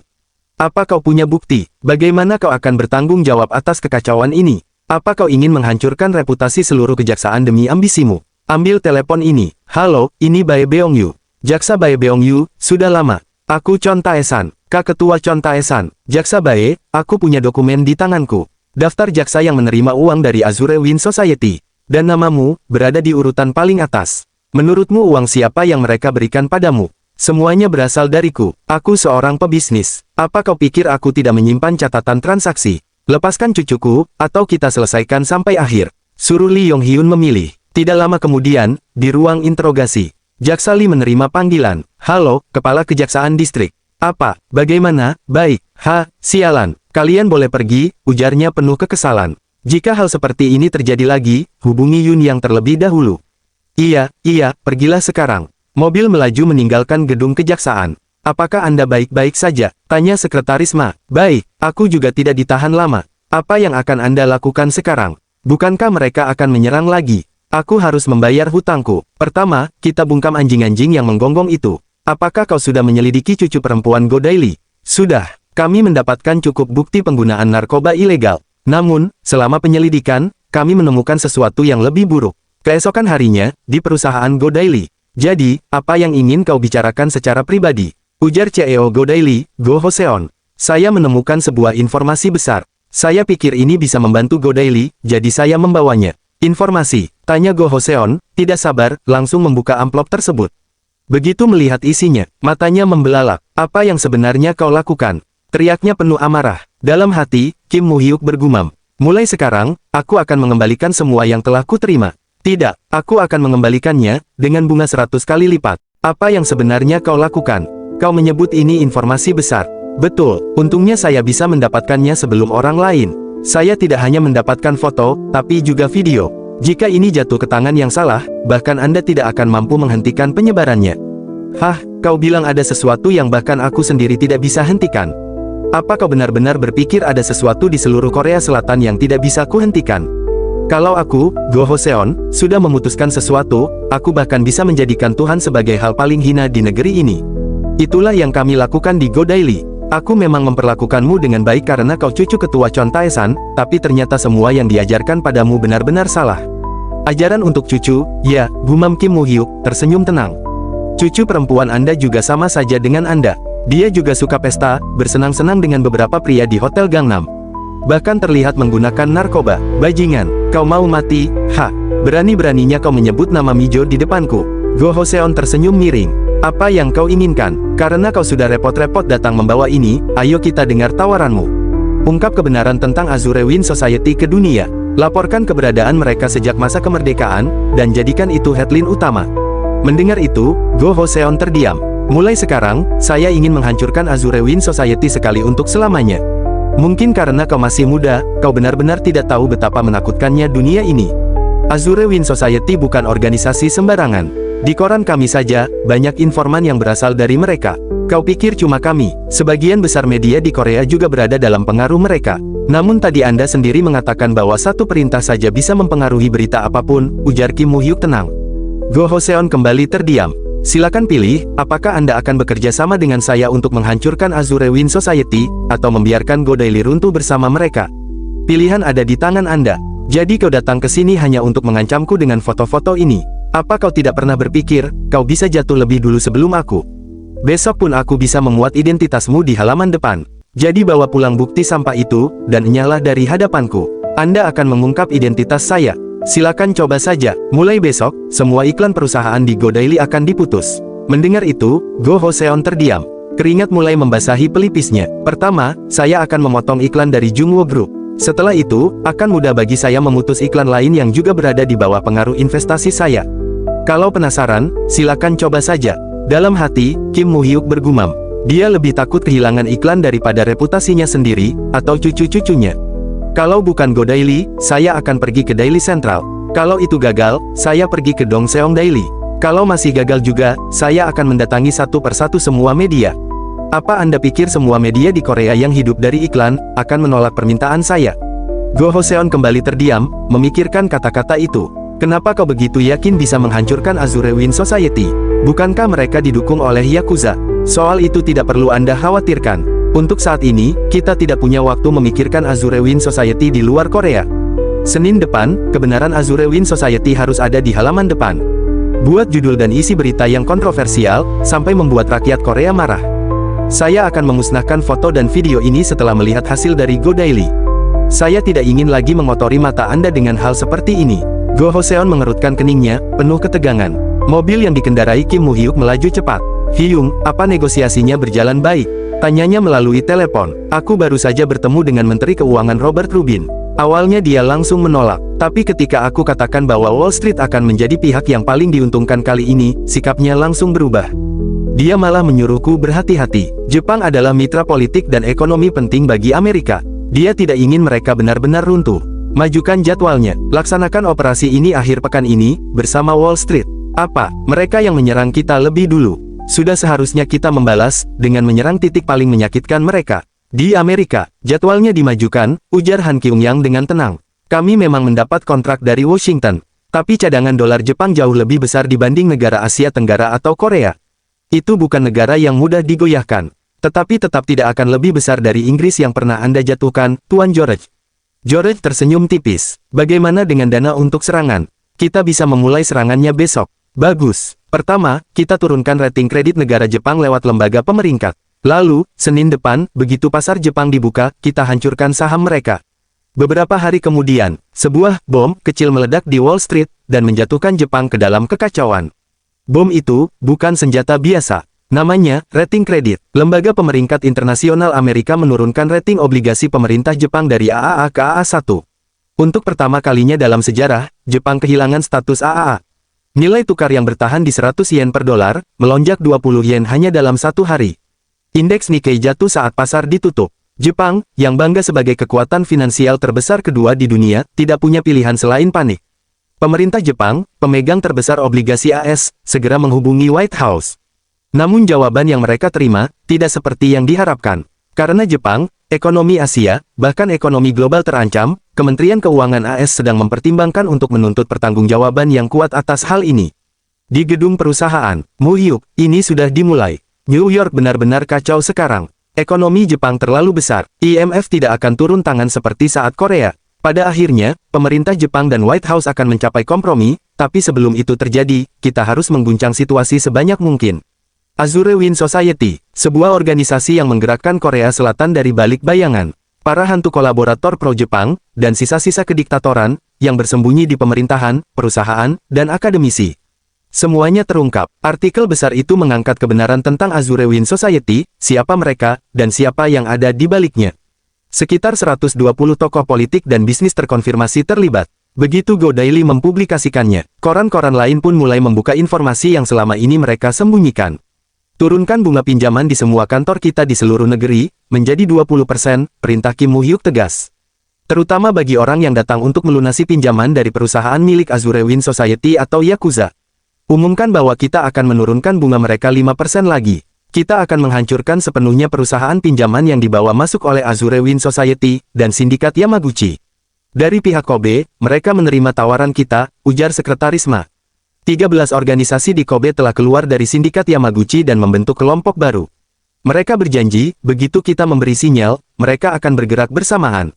Apa kau punya bukti? Bagaimana kau akan bertanggung jawab atas kekacauan ini? Apa kau ingin menghancurkan reputasi seluruh kejaksaan demi ambisimu? Ambil telepon ini. Halo, ini Bae Beong-yu. Jaksa Bae Beong-yu, sudah lama. Aku Chon Tae-san, Kak Ketua Chon Tae-san. Jaksa Bae, aku punya dokumen di tanganku. Daftar jaksa yang menerima uang dari Azure Win Society. Dan namamu, berada di urutan paling atas. Menurutmu uang siapa yang mereka berikan padamu? Semuanya berasal dariku. Aku seorang pebisnis. Apa kau pikir aku tidak menyimpan catatan transaksi? Lepaskan cucuku, atau kita selesaikan sampai akhir. Suruh Lee Yong-hyun memilih. Tidak lama kemudian, di ruang interogasi. Jaksa Lee menerima panggilan. Halo, Kepala Kejaksaan Distrik. Apa? Bagaimana? Baik. Sialan. Kalian boleh pergi, ujarnya penuh kekesalan. Jika hal seperti ini terjadi lagi, hubungi Yun yang terlebih dahulu. Iya, pergilah sekarang. Mobil melaju meninggalkan gedung kejaksaan. Apakah Anda baik-baik saja? Tanya Sekretaris Ma. Baik, aku juga tidak ditahan lama. Apa yang akan Anda lakukan sekarang? Bukankah mereka akan menyerang lagi? Aku harus membayar hutangku. Pertama, kita bungkam anjing-anjing yang menggonggong itu. Apakah kau sudah menyelidiki cucu perempuan Go Daily? Sudah. Kami mendapatkan cukup bukti penggunaan narkoba ilegal. Namun, selama penyelidikan, kami menemukan sesuatu yang lebih buruk. Keesokan harinya, di perusahaan Go Daily. Jadi, apa yang ingin kau bicarakan secara pribadi? Ujar CEO Go Daily, Go Hoseon. Saya menemukan sebuah informasi besar. Saya pikir ini bisa membantu Go Daily, jadi saya membawanya. Informasi, tanya Go Hoseon, tidak sabar, langsung membuka amplop tersebut. Begitu melihat isinya, matanya membelalak. Apa yang sebenarnya kau lakukan? Teriaknya penuh amarah. Dalam hati, Kim Moo-hyuk bergumam. Mulai sekarang, aku akan mengembalikan semua yang telah kuterima. Tidak, aku akan mengembalikannya, dengan bunga 100 kali lipat. Apa yang sebenarnya kau lakukan? Kau menyebut ini informasi besar. Betul, untungnya saya bisa mendapatkannya sebelum orang lain. Saya tidak hanya mendapatkan foto, tapi juga video. Jika ini jatuh ke tangan yang salah, bahkan Anda tidak akan mampu menghentikan penyebarannya. Kau bilang ada sesuatu yang bahkan aku sendiri tidak bisa hentikan. Apa kau benar-benar berpikir ada sesuatu di seluruh Korea Selatan yang tidak bisa kuhentikan? Kalau aku, Go Hoseon, sudah memutuskan sesuatu, aku bahkan bisa menjadikan Tuhan sebagai hal paling hina di negeri ini. Itulah yang kami lakukan di Go Daily. Aku memang memperlakukanmu dengan baik karena kau cucu ketua Chon Tae-san, tapi ternyata semua yang diajarkan padamu benar-benar salah. Ajaran untuk cucu, ya, gumam Kim Moo-hyuk, tersenyum tenang. Cucu perempuan Anda juga sama saja dengan Anda. Dia juga suka pesta, bersenang-senang dengan beberapa pria di Hotel Gangnam. Bahkan terlihat menggunakan narkoba. Bajingan, kau mau mati? Berani-beraninya kau menyebut nama Mijo di depanku. Go Hoseon tersenyum miring. Apa yang kau inginkan? Karena kau sudah repot-repot datang membawa ini, ayo kita dengar tawaranmu. Ungkap kebenaran tentang Azure Wind Society ke dunia. Laporkan keberadaan mereka sejak masa kemerdekaan, dan jadikan itu headline utama. Mendengar itu, Go Hoseon terdiam. Mulai sekarang, saya ingin menghancurkan Azure Wind Society sekali untuk selamanya. Mungkin karena kau masih muda, kau benar-benar tidak tahu betapa menakutkannya dunia ini. Azure Wind Society bukan organisasi sembarangan. Di koran kami saja, banyak informan yang berasal dari mereka. Kau pikir cuma kami? Sebagian besar media di Korea juga berada dalam pengaruh mereka. Namun tadi Anda sendiri mengatakan bahwa satu perintah saja bisa mempengaruhi berita apapun, ujar Kim Moo-hyuk tenang. Go Hoseon kembali terdiam. Silakan pilih, apakah Anda akan bekerja sama dengan saya untuk menghancurkan Azure Wind Society, atau membiarkan Go Daily runtuh bersama mereka? Pilihan ada di tangan Anda. Jadi kau datang ke sini hanya untuk mengancamku dengan foto-foto ini. Apa kau tidak pernah berpikir, kau bisa jatuh lebih dulu sebelum aku? Besok pun aku bisa memuat identitasmu di halaman depan. Jadi bawa pulang bukti sampah itu, dan enyahlah dari hadapanku. Anda akan mengungkap identitas saya. Silakan coba saja. Mulai besok, semua iklan perusahaan di Go Daily akan diputus. Mendengar itu, Go Hoseon terdiam. Keringat mulai membasahi pelipisnya. Pertama, saya akan memotong iklan dari Jungwoo Group. Setelah itu, akan mudah bagi saya memutus iklan lain yang juga berada di bawah pengaruh investasi saya. Kalau penasaran, silakan coba saja. Dalam hati, Kim Moo-hyuk bergumam. Dia lebih takut kehilangan iklan daripada reputasinya sendiri, atau cucu-cucunya. Kalau bukan Go Daily, saya akan pergi ke Daily Central. Kalau itu gagal, saya pergi ke Dongseong Daily. Kalau masih gagal juga, saya akan mendatangi satu persatu semua media. Apa Anda pikir semua media di Korea yang hidup dari iklan, akan menolak permintaan saya? Go Hoseon kembali terdiam, memikirkan kata-kata itu. Kenapa kau begitu yakin bisa menghancurkan Azure Wind Society? Bukankah mereka didukung oleh Yakuza? Soal itu tidak perlu Anda khawatirkan. Untuk saat ini, kita tidak punya waktu memikirkan Azure Wind Society di luar Korea. Senin depan, kebenaran Azure Wind Society harus ada di halaman depan. Buat judul dan isi berita yang kontroversial, sampai membuat rakyat Korea marah. Saya akan memusnahkan foto dan video ini setelah melihat hasil dari Go Daily. Saya tidak ingin lagi mengotori mata Anda dengan hal seperti ini. Go Hoseon mengerutkan keningnya, penuh ketegangan. Mobil yang dikendarai Kim Moo-hyuk melaju cepat. Hyung, apa negosiasinya berjalan baik? Tanyanya melalui telepon. Aku baru saja bertemu dengan Menteri Keuangan Robert Rubin. Awalnya dia langsung menolak, tapi ketika aku katakan bahwa Wall Street akan menjadi pihak yang paling diuntungkan kali ini, sikapnya langsung berubah. Dia malah menyuruhku berhati-hati. Jepang adalah mitra politik dan ekonomi penting bagi Amerika. Dia tidak ingin mereka benar-benar runtuh. Majukan jadwalnya, laksanakan operasi ini akhir pekan ini, bersama Wall Street. Apa, mereka yang menyerang kita lebih dulu? Sudah seharusnya kita membalas, dengan menyerang titik paling menyakitkan mereka. Di Amerika, jadwalnya dimajukan, ujar Han Kyung-yang dengan tenang. Kami memang mendapat kontrak dari Washington, tapi cadangan dolar Jepang jauh lebih besar dibanding negara Asia Tenggara atau Korea. Itu bukan negara yang mudah digoyahkan, tetapi tetap tidak akan lebih besar dari Inggris yang pernah Anda jatuhkan, Tuan George. George tersenyum tipis. Bagaimana dengan dana untuk serangan? Kita bisa memulai serangannya besok. Bagus. Pertama, kita turunkan rating kredit negara Jepang lewat lembaga pemeringkat. Lalu, Senin depan, begitu pasar Jepang dibuka, kita hancurkan saham mereka. Beberapa hari kemudian, sebuah bom kecil meledak di Wall Street, dan menjatuhkan Jepang ke dalam kekacauan. Bom itu, bukan senjata biasa. Namanya, rating kredit. Lembaga pemeringkat internasional Amerika menurunkan rating obligasi pemerintah Jepang dari AAA ke AA1. Untuk pertama kalinya dalam sejarah, Jepang kehilangan status AAA. Nilai tukar yang bertahan di 100 yen per dolar, melonjak 20 yen hanya dalam satu hari. Indeks Nikkei jatuh saat pasar ditutup. Jepang, yang bangga sebagai kekuatan finansial terbesar kedua di dunia, tidak punya pilihan selain panik. Pemerintah Jepang, pemegang terbesar obligasi AS, segera menghubungi White House. Namun jawaban yang mereka terima, tidak seperti yang diharapkan. Karena Jepang, ekonomi Asia, bahkan ekonomi global terancam, Kementerian Keuangan AS sedang mempertimbangkan untuk menuntut pertanggungjawaban yang kuat atas hal ini. Di gedung perusahaan, Muhyuk, ini sudah dimulai. New York benar-benar kacau sekarang. Ekonomi Jepang terlalu besar. IMF tidak akan turun tangan seperti saat Korea. Pada akhirnya, pemerintah Jepang dan White House akan mencapai kompromi, tapi sebelum itu terjadi, kita harus mengguncang situasi sebanyak mungkin. Azure Wind Society, sebuah organisasi yang menggerakkan Korea Selatan dari balik bayangan. Para hantu kolaborator pro-Jepang, dan sisa-sisa kediktatoran, yang bersembunyi di pemerintahan, perusahaan, dan akademisi. Semuanya terungkap. Artikel besar itu mengangkat kebenaran tentang Azure Wind Society, siapa mereka, dan siapa yang ada di baliknya. Sekitar 120 tokoh politik dan bisnis terkonfirmasi terlibat. Begitu Go Daily mempublikasikannya, koran-koran lain pun mulai membuka informasi yang selama ini mereka sembunyikan. Turunkan bunga pinjaman di semua kantor kita di seluruh negeri, menjadi 20%, perintah Kim Moo-hyuk tegas. Terutama bagi orang yang datang untuk melunasi pinjaman dari perusahaan milik Azure Wind Society atau Yakuza. Umumkan bahwa kita akan menurunkan bunga mereka 5% lagi. Kita akan menghancurkan sepenuhnya perusahaan pinjaman yang dibawa masuk oleh Azure Wind Society, dan sindikat Yamaguchi. Dari pihak Kobe, mereka menerima tawaran kita, ujar Sekretaris Ma. 13 organisasi di Kobe telah keluar dari sindikat Yamaguchi dan membentuk kelompok baru. Mereka berjanji, begitu kita memberi sinyal, mereka akan bergerak bersamaan.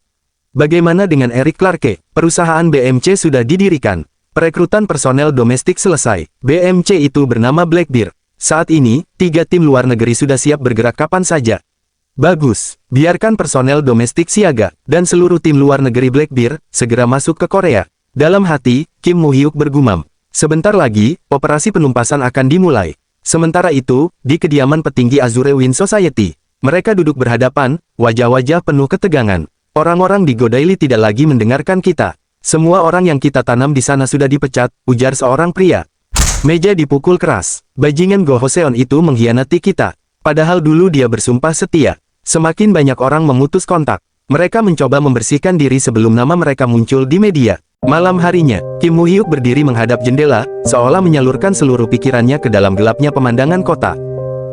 Bagaimana dengan Eric Clarke? Perusahaan BMC sudah didirikan. Perekrutan personel domestik selesai. BMC itu bernama Blackbeard. Saat ini, 3 tim luar negeri sudah siap bergerak kapan saja. Bagus, biarkan personel domestik siaga, dan seluruh tim luar negeri Blackbeard, segera masuk ke Korea. Dalam hati, Kim Moo-hyuk bergumam. Sebentar lagi, operasi penumpasan akan dimulai. Sementara itu, di kediaman petinggi Azure Wind Society, mereka duduk berhadapan, wajah-wajah penuh ketegangan. Orang-orang di Go Daily tidak lagi mendengarkan kita. Semua orang yang kita tanam di sana sudah dipecat, ujar seorang pria. Meja dipukul keras. Bajingan Go Hoseon itu mengkhianati kita. Padahal dulu dia bersumpah setia. Semakin banyak orang memutus kontak. Mereka mencoba membersihkan diri sebelum nama mereka muncul di media. Malam harinya, Kim Moo-hyuk berdiri menghadap jendela, seolah menyalurkan seluruh pikirannya ke dalam gelapnya pemandangan kota.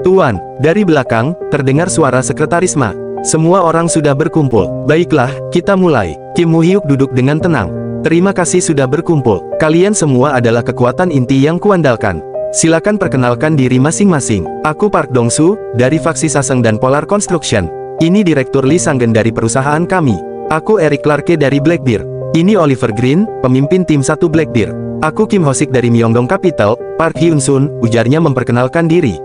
Tuan, dari belakang, terdengar suara Sekretaris Ma. Semua orang sudah berkumpul. Baiklah, kita mulai. Kim Moo-hyuk duduk dengan tenang. Terima kasih sudah berkumpul. Kalian semua adalah kekuatan inti yang kuandalkan. Silakan perkenalkan diri masing-masing. Aku Park Dong-soo, dari faksi Saseng dan Polar Construction. Ini Direktur Lee Sang-gen dari perusahaan kami. Aku Eric Clarke dari Blackbeard. Ini Oliver Green, pemimpin tim 1 Blackbeard. Aku Kim Ho-sik dari Myeongdong Capital, Park Hyun-sun, ujarnya memperkenalkan diri.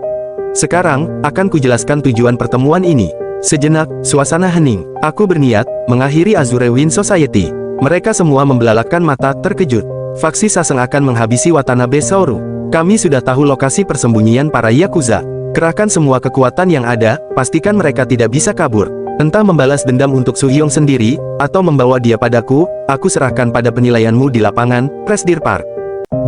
Sekarang, akan kujelaskan tujuan pertemuan ini. Sejenak, suasana hening. Aku berniat mengakhiri Azure Wind Society. Mereka semua membelalakkan mata, terkejut. Faksi Saseng akan menghabisi Watanabe Sauru. Kami sudah tahu lokasi persembunyian para Yakuza. Kerahkan semua kekuatan yang ada, pastikan mereka tidak bisa kabur. Entah membalas dendam untuk Su Hyong sendiri, atau membawa dia padaku, aku serahkan pada penilaianmu di lapangan, Presdir Park.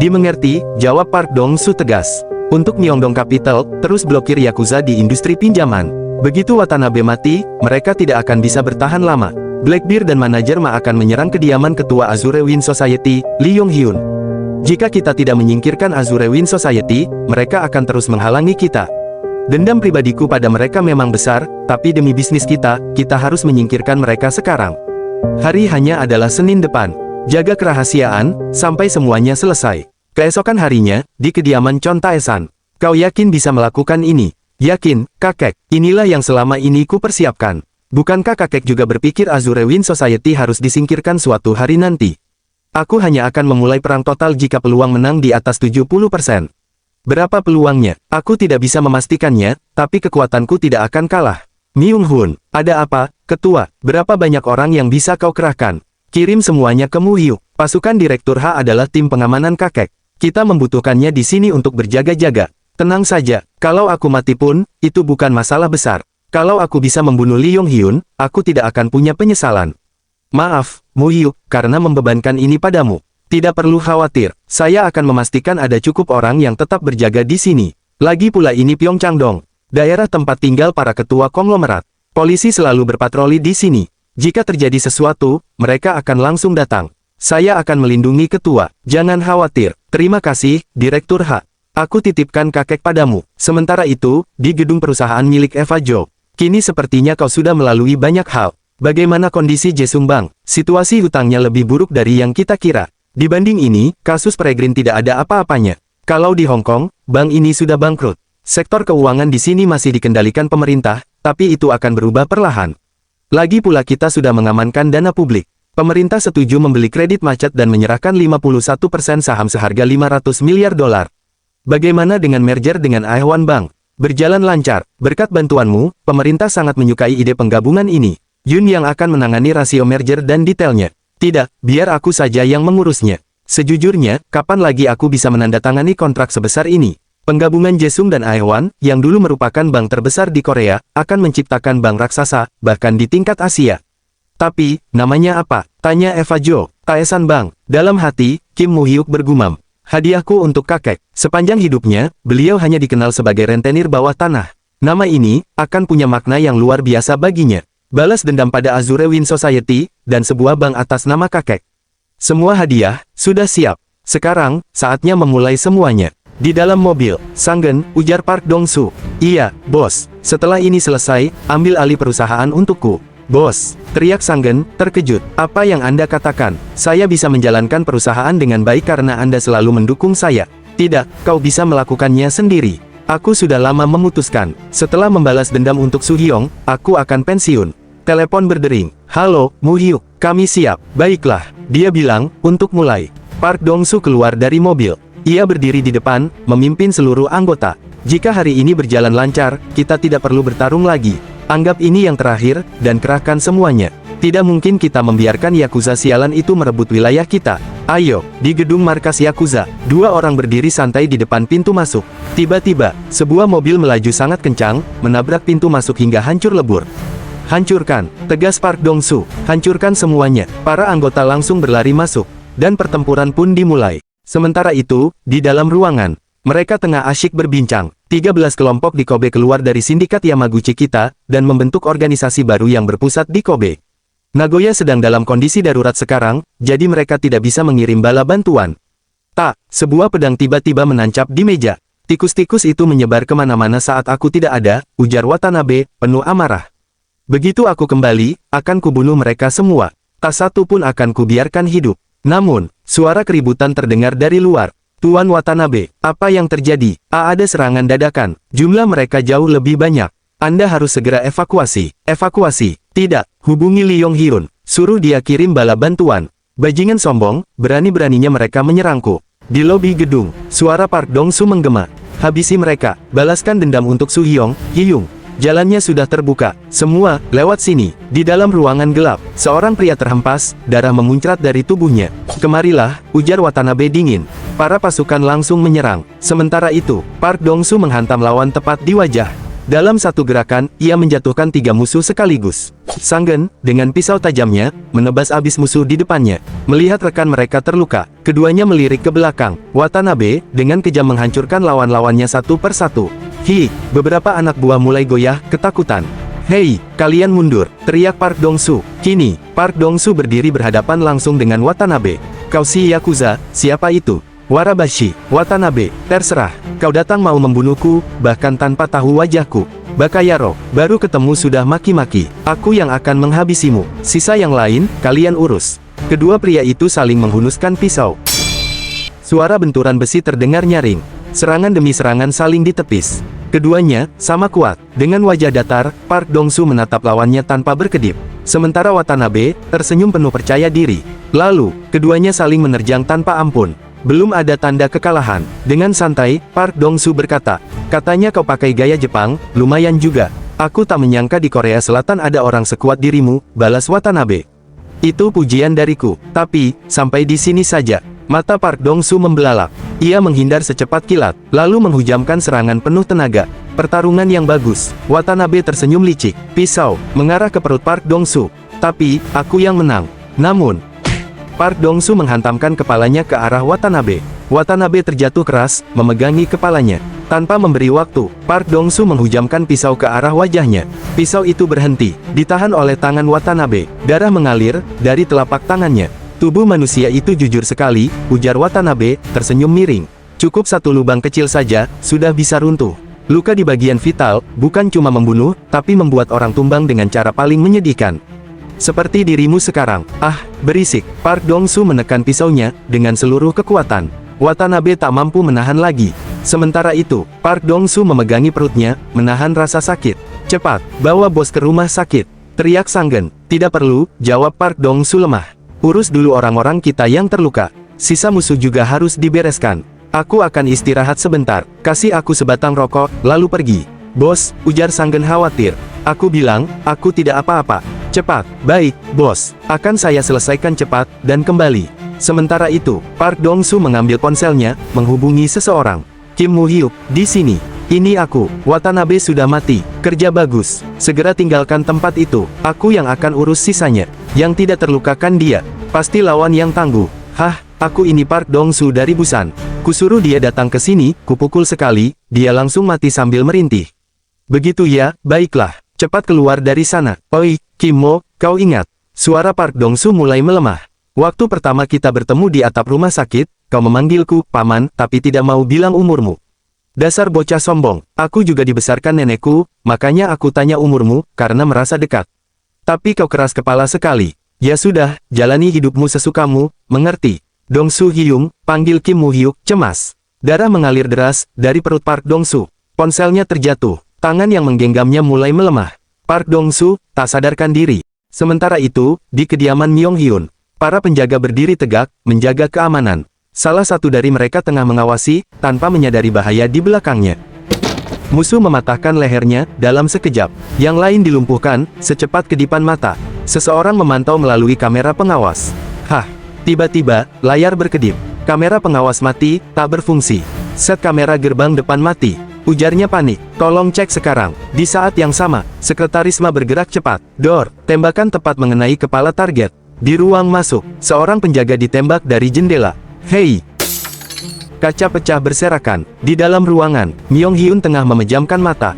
Dimengerti, jawab Park Dong-su tegas. Untuk Myeongdong Capital, terus blokir Yakuza di industri pinjaman. Begitu Watanabe mati, mereka tidak akan bisa bertahan lama. Blackbeard dan manajer Ma akan menyerang kediaman ketua Azure Wind Society, Lee Yong-hyun. Jika kita tidak menyingkirkan Azure Wind Society, mereka akan terus menghalangi kita. Dendam pribadiku pada mereka memang besar, tapi demi bisnis kita harus menyingkirkan mereka sekarang. Hari hanya adalah Senin depan. Jaga kerahasiaan, sampai semuanya selesai. Keesokan harinya, di kediaman Chon Tae-san. Kau yakin bisa melakukan ini? Yakin, kakek. Inilah yang selama ini ku persiapkan. Bukankah kakek juga berpikir Azure Wind Society harus disingkirkan suatu hari nanti? Aku hanya akan memulai perang total jika peluang menang di atas 70%. Berapa peluangnya? Aku tidak bisa memastikannya, tapi kekuatanku tidak akan kalah. Myung-hun, ada apa, ketua? Berapa banyak orang yang bisa kau kerahkan? Kirim semuanya ke Mu-hyuk. Pasukan Direktur H adalah tim pengamanan kakek. Kita membutuhkannya di sini untuk berjaga-jaga. Tenang saja, kalau aku mati pun, itu bukan masalah besar. Kalau aku bisa membunuh Lee Yong-hyun, aku tidak akan punya penyesalan. Maaf, Mu-hyuk, karena membebankan ini padamu. Tidak perlu khawatir, saya akan memastikan ada cukup orang yang tetap berjaga di sini. Lagi pula ini Pyeongchangdong, daerah tempat tinggal para ketua konglomerat. Polisi selalu berpatroli di sini. Jika terjadi sesuatu, mereka akan langsung datang. Saya akan melindungi ketua, jangan khawatir. Terima kasih, Direktur H. Aku titipkan kakek padamu. Sementara itu, di gedung perusahaan milik Eva Jo. Kini sepertinya kau sudah melalui banyak hal. Bagaimana kondisi Jesung Bank? Situasi hutangnya lebih buruk dari yang kita kira. Dibanding ini, kasus Peregrine tidak ada apa-apanya. Kalau di Hong Kong, bank ini sudah bangkrut. Sektor keuangan di sini masih dikendalikan pemerintah, tapi itu akan berubah perlahan. Lagi pula kita sudah mengamankan dana publik. Pemerintah setuju membeli kredit macet dan menyerahkan 51% saham seharga 500 miliar dolar. Bagaimana dengan merger dengan Aeon Bank? Berjalan lancar. Berkat bantuanmu, pemerintah sangat menyukai ide penggabungan ini. Yun yang akan menangani rasio merger dan detailnya. Tidak, biar aku saja yang mengurusnya. Sejujurnya, kapan lagi aku bisa menandatangani kontrak sebesar ini? Penggabungan Jesung dan Aeon, yang dulu merupakan bank terbesar di Korea, akan menciptakan bank raksasa, bahkan di tingkat Asia. Tapi, namanya apa? Tanya Eva Jo. Taesan Bank. Dalam hati, Kim Mu-hyuk bergumam. Hadiahku untuk kakek. Sepanjang hidupnya, beliau hanya dikenal sebagai rentenir bawah tanah. Nama ini, akan punya makna yang luar biasa baginya. Balas dendam pada Azure Wind Society, dan sebuah bank atas nama kakek. Semua hadiah, sudah siap. Sekarang, saatnya memulai semuanya. Di dalam mobil, Sanggen, ujar Park Dong-su. Iya, bos. Setelah ini selesai, ambil alih perusahaan untukku. Bos, teriak Sanggen, terkejut. Apa yang Anda katakan? Saya bisa menjalankan perusahaan dengan baik karena Anda selalu mendukung saya. Tidak, kau bisa melakukannya sendiri. Aku sudah lama memutuskan. Setelah membalas dendam untuk Su Hyong, aku akan pensiun. Telepon berdering. Halo, Mu-hyuk, kami siap. Baiklah, dia bilang, untuk mulai. Park Dong-su keluar dari mobil. Ia berdiri di depan, memimpin seluruh anggota. Jika hari ini berjalan lancar, kita tidak perlu bertarung lagi. Anggap ini yang terakhir, dan kerahkan semuanya. Tidak mungkin kita membiarkan Yakuza sialan itu merebut wilayah kita. Ayo, di gedung markas Yakuza, dua orang berdiri santai di depan pintu masuk. Tiba-tiba, sebuah mobil melaju sangat kencang, menabrak pintu masuk hingga hancur lebur. Hancurkan, tegas Park Dong-su. Hancurkan semuanya. Para anggota langsung berlari masuk, dan pertempuran pun dimulai. Sementara itu, di dalam ruangan, mereka tengah asyik berbincang. 13 kelompok di Kobe keluar dari sindikat Yamaguchi kita, dan membentuk organisasi baru yang berpusat di Kobe. Nagoya sedang dalam kondisi darurat sekarang, jadi mereka tidak bisa mengirim bala bantuan. Tak, sebuah pedang tiba-tiba menancap di meja. Tikus-tikus itu menyebar kemana-mana saat aku tidak ada, ujar Watanabe, penuh amarah. Begitu aku kembali, akan kubunuh mereka semua. Tak satu pun akan kubiarkan hidup. Namun, suara keributan terdengar dari luar. Tuan Watanabe, apa yang terjadi? Ada serangan dadakan. Jumlah mereka jauh lebih banyak. Anda harus segera evakuasi. Evakuasi? Tidak, hubungi Lee Yong-hyun. Suruh dia kirim bala bantuan. Bajingan sombong, berani-beraninya mereka menyerangku. Di lobi gedung, suara Park Dong-su menggema. Habisi mereka, balaskan dendam untuk Su Hyung. Jalannya sudah terbuka. Semua, lewat sini. Di dalam ruangan gelap, seorang pria terhempas, darah memuncrat dari tubuhnya. Kemarilah, ujar Watanabe dingin. Para pasukan langsung menyerang. Sementara itu, Park Dong-su menghantam lawan tepat di wajah. Dalam satu gerakan, ia menjatuhkan 3 musuh sekaligus. Sanggen, dengan pisau tajamnya, menebas abis musuh di depannya. Melihat rekan mereka terluka, keduanya melirik ke belakang. Watanabe, dengan kejam menghancurkan lawan-lawannya satu persatu. Beberapa anak buah mulai goyah, ketakutan. "Hei, kalian mundur!" teriak Park Dong-su. Kini, Park Dong-su berdiri berhadapan langsung dengan Watanabe. "Kau si Yakuza, siapa itu?" "Warabashi, Watanabe, terserah. Kau datang mau membunuhku, bahkan tanpa tahu wajahku. Bakayaro, baru ketemu sudah maki-maki. Aku yang akan menghabisimu. Sisa yang lain, kalian urus." Kedua pria itu saling menghunuskan pisau. Suara benturan besi terdengar nyaring. Serangan demi serangan saling ditepis. Keduanya sama kuat. Dengan wajah datar, Park Dong-su menatap lawannya tanpa berkedip. Sementara Watanabe tersenyum penuh percaya diri. Lalu, keduanya saling menerjang tanpa ampun. Belum ada tanda kekalahan. Dengan santai, Park Dong-su berkata, "Katanya kau pakai gaya Jepang, lumayan juga. Aku tak menyangka di Korea Selatan ada orang sekuat dirimu," balas Watanabe. "Itu pujian dariku. Tapi, sampai di sini saja." Mata Park Dong-su membelalak. Ia menghindar secepat kilat, lalu menghujamkan serangan penuh tenaga. Pertarungan yang bagus. Watanabe tersenyum licik. Pisau mengarah ke perut Park Dong-su. "Tapi, aku yang menang." Namun, Park Dong-su menghantamkan kepalanya ke arah Watanabe. Watanabe terjatuh keras, memegangi kepalanya. Tanpa memberi waktu, Park Dong-su menghujamkan pisau ke arah wajahnya. Pisau itu berhenti, ditahan oleh tangan Watanabe. Darah mengalir dari telapak tangannya. "Tubuh manusia itu jujur sekali," ujar Watanabe, tersenyum miring. "Cukup satu lubang kecil saja, sudah bisa runtuh. Luka di bagian vital, bukan cuma membunuh, tapi membuat orang tumbang dengan cara paling menyedihkan. Seperti dirimu sekarang." "Ah, berisik." Park Dong-su menekan pisaunya dengan seluruh kekuatan. Watanabe tak mampu menahan lagi. Sementara itu, Park Dong-su memegangi perutnya, menahan rasa sakit. "Cepat, bawa bos ke rumah sakit," teriak Sanggen. "Tidak perlu," jawab Park Dong-su lemah. "Urus dulu orang-orang kita yang terluka. Sisa musuh juga harus dibereskan. Aku akan istirahat sebentar. Kasih aku sebatang rokok, lalu pergi." "Bos," ujar Sanggen khawatir. "Aku bilang, aku tidak apa-apa." "Cepat." "Baik, bos. Akan saya selesaikan cepat, dan kembali." Sementara itu, Park Dong-su mengambil ponselnya, menghubungi seseorang. "Kim Moo-hyuk, di sini. Ini aku. Watanabe sudah mati. Kerja bagus. Segera tinggalkan tempat itu. Aku yang akan urus sisanya. Yang tidak terlukakan dia. Pasti lawan yang tangguh." "Hah, aku ini Park Dong-su dari Busan. Kusuruh dia datang ke sini, kupukul sekali, dia langsung mati sambil merintih." "Begitu ya, baiklah. Cepat keluar dari sana." "Oi, Kim Mo, kau ingat?" Suara Park Dong-su mulai melemah. "Waktu pertama kita bertemu di atap rumah sakit, kau memanggilku, paman, tapi tidak mau bilang umurmu. Dasar bocah sombong. Aku juga dibesarkan nenekku, makanya aku tanya umurmu, karena merasa dekat. Tapi kau keras kepala sekali. Ya sudah, jalani hidupmu sesukamu, mengerti?" "Dong-su Hyung," panggil Kim Moo-hyuk, cemas. Darah mengalir deras, dari perut Park Dong-su. Ponselnya terjatuh. Tangan yang menggenggamnya mulai melemah. Park Dong-su tak sadarkan diri. Sementara itu, di kediaman Myong-hyun, para penjaga berdiri tegak, menjaga keamanan. Salah satu dari mereka tengah mengawasi, tanpa menyadari bahaya di belakangnya. Musuh mematahkan lehernya, dalam sekejap. Yang lain dilumpuhkan, secepat kedipan mata. Seseorang memantau melalui kamera pengawas. Tiba-tiba, layar berkedip. Kamera pengawas mati, tak berfungsi. Set kamera gerbang depan mati. Ujarnya panik. "Tolong cek sekarang." Di saat yang sama, Sekretaris Ma bergerak cepat. Dor, tembakan tepat mengenai kepala target. Di ruang masuk, seorang penjaga ditembak dari jendela. "Hei!" Kaca pecah berserakan. Di dalam ruangan, Myong-hyun tengah memejamkan mata.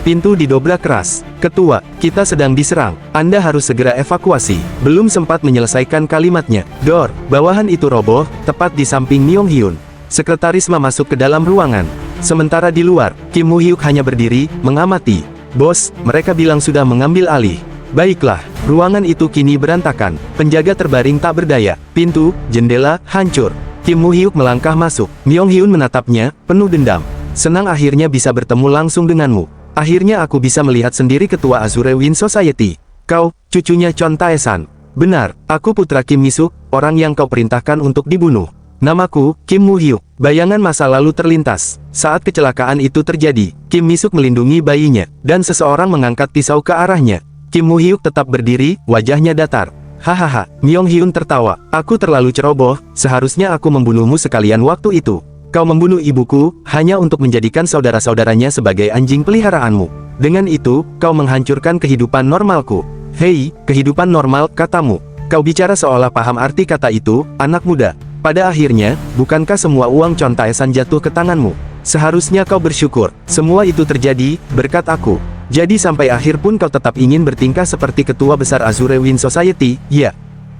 Pintu didobrak keras. "Ketua, kita sedang diserang. Anda harus segera evakuasi." Belum sempat menyelesaikan kalimatnya, Dor, bawahan itu roboh, tepat di samping Myong-hyun. Sekretaris Ma masuk ke dalam ruangan. Sementara di luar, Kim Moo-hyuk hanya berdiri, mengamati. "Bos, mereka bilang sudah mengambil alih." "Baiklah." Ruangan itu kini berantakan. Penjaga terbaring tak berdaya. Pintu, jendela, hancur. Kim Moo-hyuk melangkah masuk. Myong-hyun menatapnya, penuh dendam. "Senang akhirnya bisa bertemu langsung denganmu. Akhirnya aku bisa melihat sendiri Ketua Azure Wind Society. Kau, cucunya Chon Tae-san." "Benar, aku putra Kim Mi-suk, orang yang kau perintahkan untuk dibunuh. Namaku, Kim Moo-hyuk." Bayangan masa lalu terlintas. Saat kecelakaan itu terjadi, Kim Mi-suk melindungi bayinya, dan seseorang mengangkat pisau ke arahnya. Kim Moo-hyuk tetap berdiri, wajahnya datar. "Hahaha." Myong-hyun tertawa. "Aku terlalu ceroboh, seharusnya aku membunuhmu sekalian waktu itu." Kau membunuh ibuku, hanya untuk menjadikan saudara-saudaranya sebagai anjing peliharaanmu. Dengan itu, kau menghancurkan kehidupan normalku. Hei, kehidupan normal, katamu. Kau bicara seolah paham arti kata itu, anak muda. Pada akhirnya, bukankah semua uang Chon Taesan jatuh ke tanganmu? Seharusnya kau bersyukur, semua itu terjadi, berkat aku. Jadi sampai akhir pun kau tetap ingin bertingkah seperti ketua besar Azure Wind Society, ya.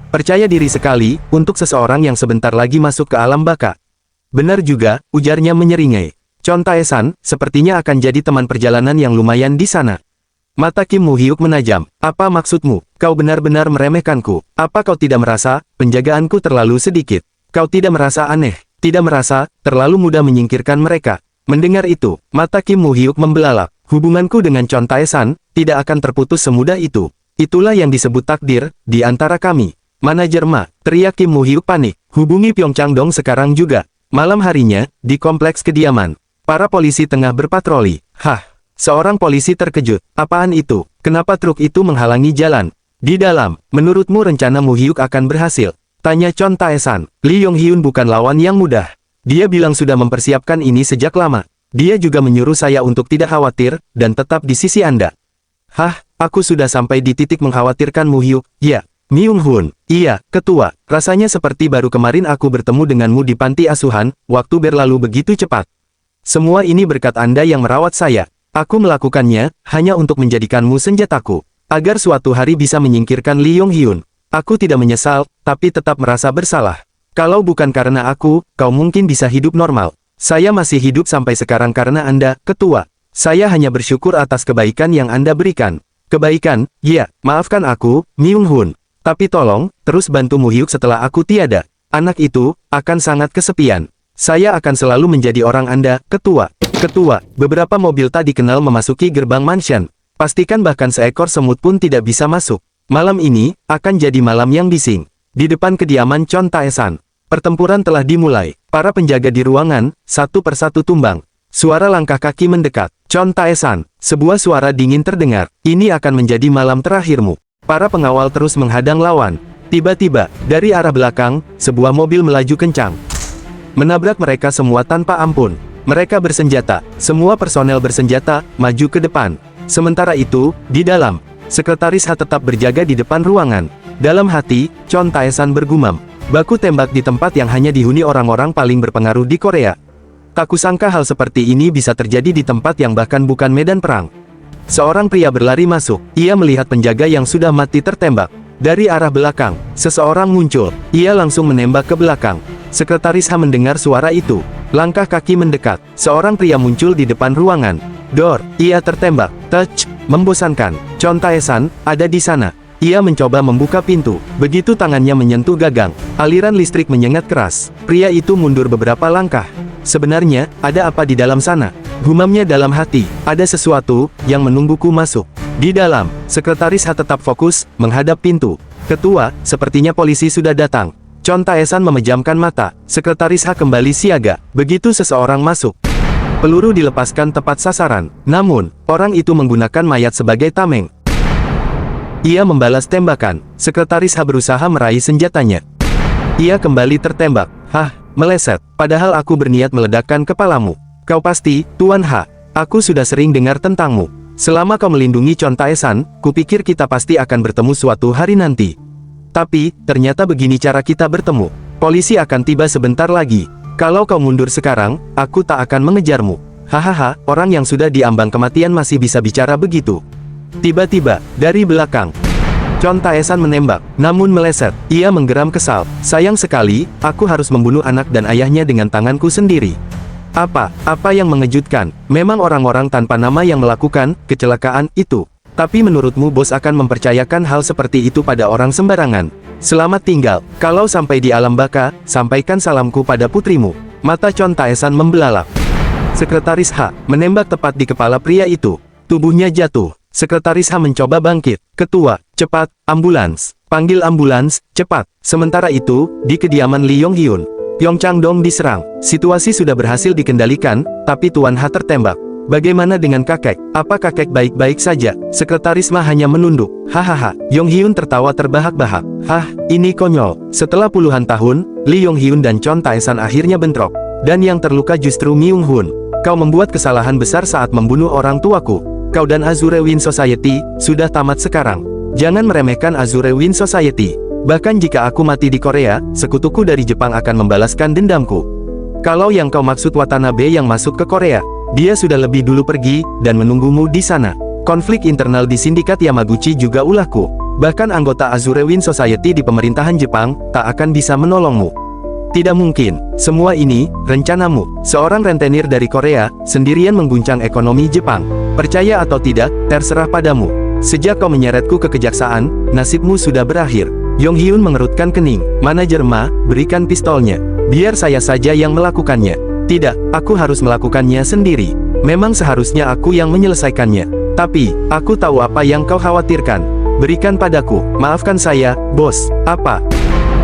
Percaya diri sekali, untuk seseorang yang sebentar lagi masuk ke alam baka. Benar juga, ujarnya menyeringai. Chon Taesan, sepertinya akan jadi teman perjalanan yang lumayan di sana. Mata Kim Mu-hyuk menajam. Apa maksudmu? Kau benar-benar meremehkanku. Apa kau tidak merasa, penjagaanku terlalu sedikit? Kau tidak merasa aneh? Tidak merasa, terlalu mudah menyingkirkan mereka? Mendengar itu, mata Kim Mu-hyuk membelalak. Hubunganku dengan Chon Taesan, tidak akan terputus semudah itu. Itulah yang disebut takdir, di antara kami. Manajer Ma, teriak Kim Mu-hyuk panik. Hubungi Pyeongchang Dong sekarang juga. Malam harinya, di kompleks kediaman, para polisi tengah berpatroli. Hah, seorang polisi terkejut. Apaan itu? Kenapa truk itu menghalangi jalan? Di dalam, menurutmu rencana Mu-hyuk akan berhasil? Tanya Chon Taesan. Lee Yong-hyun bukan lawan yang mudah. Dia bilang sudah mempersiapkan ini sejak lama. Dia juga menyuruh saya untuk tidak khawatir, dan tetap di sisi Anda. Hah, aku sudah sampai di titik mengkhawatirkan Mu-hyuk, ya. Myung-hun, iya, ketua, rasanya seperti baru kemarin aku bertemu denganmu di panti asuhan, waktu berlalu begitu cepat. Semua ini berkat Anda yang merawat saya. Aku melakukannya, hanya untuk menjadikanmu senjataku, agar suatu hari bisa menyingkirkan Lee Yong-hyun. Aku tidak menyesal, tapi tetap merasa bersalah. Kalau bukan karena aku, kau mungkin bisa hidup normal. Saya masih hidup sampai sekarang karena Anda, ketua. Saya hanya bersyukur atas kebaikan yang Anda berikan. Kebaikan, ya, maafkan aku, Myung-hun. Tapi tolong, terus bantu Mu-hyuk setelah aku tiada. Anak itu, akan sangat kesepian. Saya akan selalu menjadi orang Anda, ketua. Ketua, beberapa mobil tadi kenal memasuki gerbang mansion. Pastikan bahkan seekor semut pun tidak bisa masuk. Malam ini, akan jadi malam yang bising. Di depan kediaman Chon Taesan, pertempuran telah dimulai. Para penjaga di ruangan, satu persatu tumbang. Suara langkah kaki mendekat. Chon Taesan, sebuah suara dingin terdengar. Ini akan menjadi malam terakhirmu. Para pengawal terus menghadang lawan. Tiba-tiba, dari arah belakang, sebuah mobil melaju kencang. Menabrak mereka semua tanpa ampun. Mereka bersenjata, semua personel bersenjata, maju ke depan. Sementara itu, di dalam, Sekretaris H tetap berjaga di depan ruangan. Dalam hati, Chon Taesan bergumam. Baku tembak di tempat yang hanya dihuni orang-orang paling berpengaruh di Korea. Tak kusangka hal seperti ini bisa terjadi di tempat yang bahkan bukan medan perang. Seorang pria berlari masuk. Ia melihat penjaga yang sudah mati tertembak. Dari arah belakang, seseorang muncul. Ia langsung menembak ke belakang. Sekretaris H mendengar suara itu. Langkah kaki mendekat. Seorang pria muncul di depan ruangan. Dor, ia tertembak. Touch, membosankan. Chon Taesan, ada di sana. Ia mencoba membuka pintu. Begitu tangannya menyentuh gagang, aliran listrik menyengat keras. Pria itu mundur beberapa langkah. Sebenarnya, ada apa di dalam sana? Gumamnya dalam hati, ada sesuatu yang menungguku masuk. Di dalam, Sekretaris H tetap fokus, menghadap pintu. Ketua, sepertinya polisi sudah datang. Chon Taesan memejamkan mata. Sekretaris H kembali siaga. Begitu seseorang masuk, peluru dilepaskan tepat sasaran. Namun, orang itu menggunakan mayat sebagai tameng. Ia membalas tembakan. Sekretaris H berusaha meraih senjatanya. Ia kembali tertembak. Hah, meleset. Padahal aku berniat meledakkan kepalamu. Kau pasti, Tuan H. Aku sudah sering dengar tentangmu. Selama kau melindungi Chon Taesan, kupikir kita pasti akan bertemu suatu hari nanti. Tapi, ternyata begini cara kita bertemu. Polisi akan tiba sebentar lagi. Kalau kau mundur sekarang, aku tak akan mengejarmu. Hahaha, orang yang sudah diambang kematian masih bisa bicara begitu. Tiba-tiba, dari belakang, Chon Taesan menembak, namun meleset. Ia menggeram kesal. Sayang sekali, aku harus membunuh anak dan ayahnya dengan tanganku sendiri. Apa yang mengejutkan? Memang orang-orang tanpa nama yang melakukan kecelakaan itu. Tapi menurutmu bos akan mempercayakan hal seperti itu pada orang sembarangan? Selamat tinggal. Kalau sampai di alam baka, sampaikan salamku pada putrimu. Mata Chon Taesan membelalak. Sekretaris H menembak tepat di kepala pria itu. Tubuhnya jatuh. Sekretaris H mencoba bangkit. Ketua, cepat, ambulans. Panggil ambulans, cepat. Sementara itu, di kediaman Lee Yong-hyun, Pyeongchang Dong diserang. Situasi sudah berhasil dikendalikan, tapi Tuan H tertembak. Bagaimana dengan kakek? Apa kakek baik-baik saja? Sekretaris Ma hanya menunduk. Hahaha. Yong-hyun tertawa terbahak-bahak. Hah, ini konyol. Setelah puluhan tahun, Lee Yong-hyun dan Chon Taesan akhirnya bentrok. Dan yang terluka justru Myung Hun. Kau membuat kesalahan besar saat membunuh orang tuaku. Kau dan Azure Wind Society sudah tamat sekarang. Jangan meremehkan Azure Wind Society. Bahkan jika aku mati di Korea, sekutuku dari Jepang akan membalaskan dendamku. Kalau yang kau maksud Watanabe yang masuk ke Korea, dia sudah lebih dulu pergi dan menunggumu di sana. Konflik internal di sindikat Yamaguchi juga ulahku. Bahkan anggota Azure Wind Society di pemerintahan Jepang tak akan bisa menolongmu. Tidak mungkin, semua ini, rencanamu. Seorang rentenir dari Korea, sendirian mengguncang ekonomi Jepang. Percaya atau tidak, terserah padamu. Sejak kau menyeretku ke kejaksaan, nasibmu sudah berakhir. Yong Hyun mengerutkan kening. Manajer Ma, berikan pistolnya. Biar saya saja yang melakukannya. Tidak, aku harus melakukannya sendiri. Memang seharusnya aku yang menyelesaikannya. Tapi, aku tahu apa yang kau khawatirkan. Berikan padaku. Maafkan saya, bos. Apa?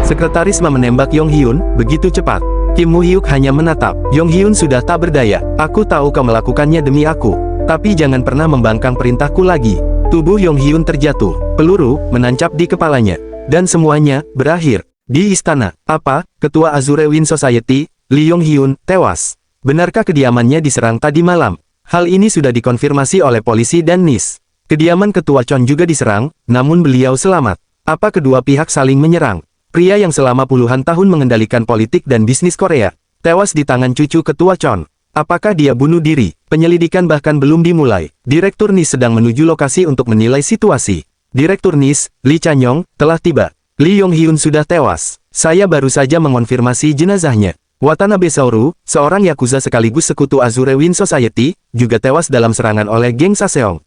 Sekretaris Ma menembak Yong Hyun, begitu cepat. Kim Moo-hyuk hanya menatap. Yong Hyun sudah tak berdaya. Aku tahu kau melakukannya demi aku. Tapi jangan pernah membangkang perintahku lagi. Tubuh Yong Hyun terjatuh. Peluru menancap di kepalanya. Dan semuanya berakhir. Di istana. Apa? Ketua Azure Wind Society, Lee Yong Hyun, tewas. Benarkah kediamannya diserang tadi malam? Hal ini sudah dikonfirmasi oleh polisi dan NIS. Kediaman Ketua Chon juga diserang, namun beliau selamat. Apa kedua pihak saling menyerang? Pria yang selama puluhan tahun mengendalikan politik dan bisnis Korea, tewas di tangan cucu Ketua Chon. Apakah dia bunuh diri? Penyelidikan bahkan belum dimulai. Direktur NIS sedang menuju lokasi untuk menilai situasi. Direktur NIS, Lee Chanyong, telah tiba. Lee Yong Hyun sudah tewas. Saya baru saja mengonfirmasi jenazahnya. Watanabe Sauru, seorang yakuza sekaligus sekutu Azure Wind Society, juga tewas dalam serangan oleh geng Saseong.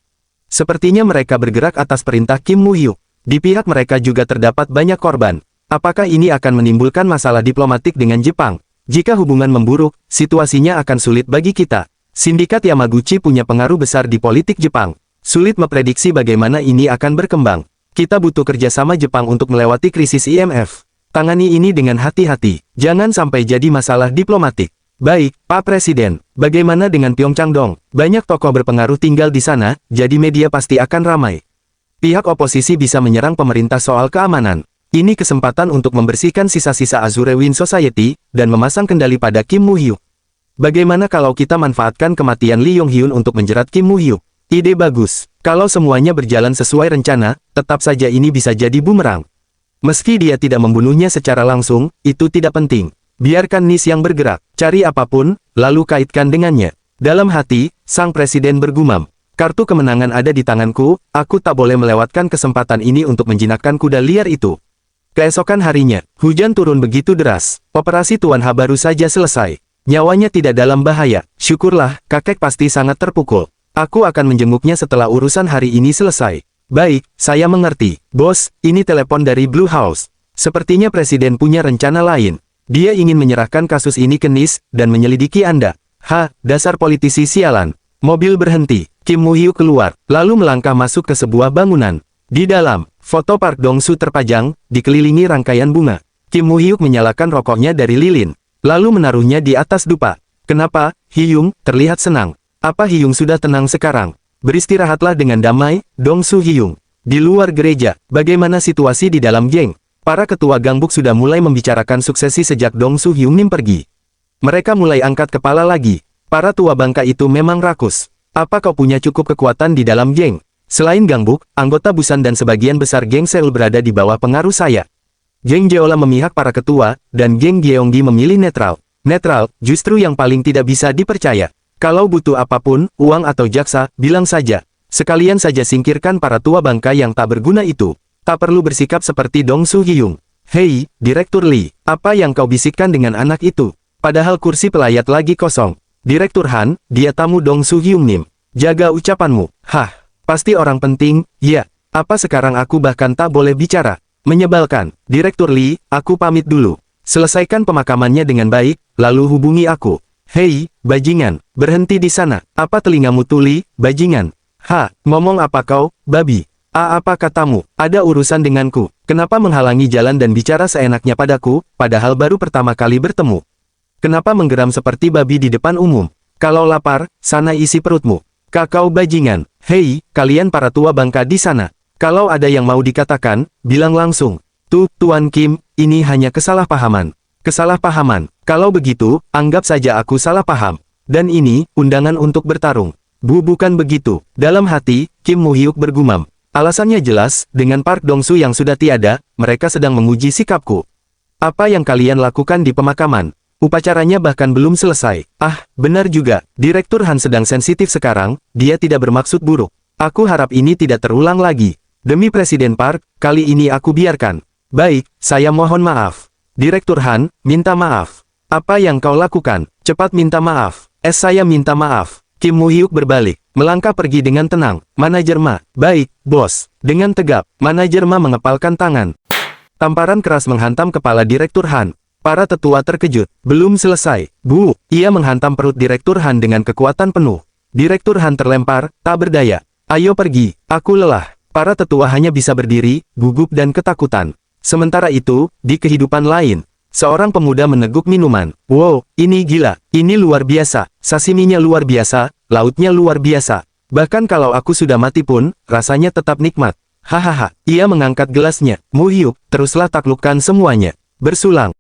Sepertinya mereka bergerak atas perintah Kim Moo-hyuk. Di pihak mereka juga terdapat banyak korban. Apakah ini akan menimbulkan masalah diplomatik dengan Jepang? Jika hubungan memburuk, situasinya akan sulit bagi kita. Sindikat Yamaguchi punya pengaruh besar di politik Jepang. Sulit memprediksi bagaimana ini akan berkembang. Kita butuh kerjasama Jepang untuk melewati krisis IMF. Tangani ini dengan hati-hati. Jangan sampai jadi masalah diplomatik. Baik, Pak Presiden. Bagaimana dengan Pyeongchang-dong? Banyak tokoh berpengaruh tinggal di sana, jadi media pasti akan ramai. Pihak oposisi bisa menyerang pemerintah soal keamanan. Ini kesempatan untuk membersihkan sisa-sisa Azure Wind Society, dan memasang kendali pada Kim Moo-hyuk. Bagaimana kalau kita manfaatkan kematian Lee Yong Hyun untuk menjerat Kim Moo-hyuk? Ide bagus. Kalau semuanya berjalan sesuai rencana, tetap saja ini bisa jadi bumerang. Meski dia tidak membunuhnya secara langsung, itu tidak penting. Biarkan NIS yang bergerak, cari apapun, lalu kaitkan dengannya. Dalam hati, sang presiden bergumam. Kartu kemenangan ada di tanganku, aku tak boleh melewatkan kesempatan ini untuk menjinakkan kuda liar itu. Keesokan harinya, hujan turun begitu deras. Operasi Tuan Ha baru saja selesai. Nyawanya tidak dalam bahaya. Syukurlah, kakek pasti sangat terpukul. Aku akan menjenguknya setelah urusan hari ini selesai. Baik, saya mengerti. Bos, ini telepon dari Blue House. Sepertinya Presiden punya rencana lain. Dia ingin menyerahkan kasus ini ke NIS, dan menyelidiki Anda. Dasar politisi sialan. Mobil berhenti. Kim Moo-hyuk keluar, lalu melangkah masuk ke sebuah bangunan. Di dalam, foto Park Dong-soo terpajang, dikelilingi rangkaian bunga. Kim Moo-hyuk menyalakan rokoknya dari lilin, lalu menaruhnya di atas dupa. Kenapa, Hyung, terlihat senang. Apa Hyung sudah tenang sekarang? Beristirahatlah dengan damai, Dong-soo Hyung. Di luar gereja, bagaimana situasi di dalam geng? Para ketua gangbuk sudah mulai membicarakan suksesi sejak Dong-soo Hyung Nim pergi. Mereka mulai angkat kepala lagi. Para tua bangka itu memang rakus. Apa kau punya cukup kekuatan di dalam geng? Selain gangbuk, anggota Busan dan sebagian besar geng Seoul berada di bawah pengaruh saya. Geng Jeolla memihak para ketua, dan geng Gyeonggi memilih netral. Netral, justru yang paling tidak bisa dipercaya. Kalau butuh apapun, uang atau jaksa, bilang saja. Sekalian saja singkirkan para tua bangka yang tak berguna itu. Tak perlu bersikap seperti Dong-soo Hyung. Hei, Direktur Lee, apa yang kau bisikkan dengan anak itu? Padahal kursi pelayat lagi kosong. Direktur Han, dia tamu Dong-soo Hyung Nim. Jaga ucapanmu. Pasti orang penting, ya. Apa sekarang aku bahkan tak boleh bicara? Menyebalkan. Direktur Lee, aku pamit dulu. Selesaikan pemakamannya dengan baik, lalu hubungi aku. Hei, bajingan, berhenti di sana. Apa telingamu tuli, bajingan? Ngomong apa kau, babi? Apa katamu? Ada urusan denganku. Kenapa menghalangi jalan dan bicara seenaknya padaku, padahal baru pertama kali bertemu? Kenapa menggeram seperti babi di depan umum? Kalau lapar, sana isi perutmu. Kakau bajingan. Hei, kalian para tua bangka di sana. Kalau ada yang mau dikatakan, bilang langsung. Tuan Kim, ini hanya kesalahpahaman. Kesalahpahaman. Kalau begitu, anggap saja aku salah paham. Dan ini, undangan untuk bertarung. Bukan begitu. Dalam hati, Kim Moo-hyuk bergumam. Alasannya jelas, dengan Park Dong-su yang sudah tiada, mereka sedang menguji sikapku. Apa yang kalian lakukan di pemakaman? Upacaranya bahkan belum selesai. Ah, benar juga, Direktur Han sedang sensitif sekarang, dia tidak bermaksud buruk. Aku harap ini tidak terulang lagi. Demi Presiden Park, kali ini aku biarkan. Baik, saya mohon maaf. Direktur Han, minta maaf. Apa yang kau lakukan? Cepat minta maaf. Saya minta maaf. Kim Moo-hyuk berbalik, melangkah pergi dengan tenang. Manajer Ma, baik, bos. Dengan tegap, manajer Ma mengepalkan tangan. Tamparan keras menghantam kepala Direktur Han. Para tetua terkejut. Belum selesai. Bu, ia menghantam perut Direktur Han dengan kekuatan penuh. Direktur Han terlempar, tak berdaya. Ayo pergi, aku lelah. Para tetua hanya bisa berdiri, gugup dan ketakutan. Sementara itu, di kehidupan lain, seorang pemuda meneguk minuman. Wow, ini gila, ini luar biasa, sashiminya luar biasa, lautnya luar biasa. Bahkan kalau aku sudah mati pun, rasanya tetap nikmat. Hahaha, ia mengangkat gelasnya. Moo-hyuk, teruslah taklukkan semuanya. Bersulang.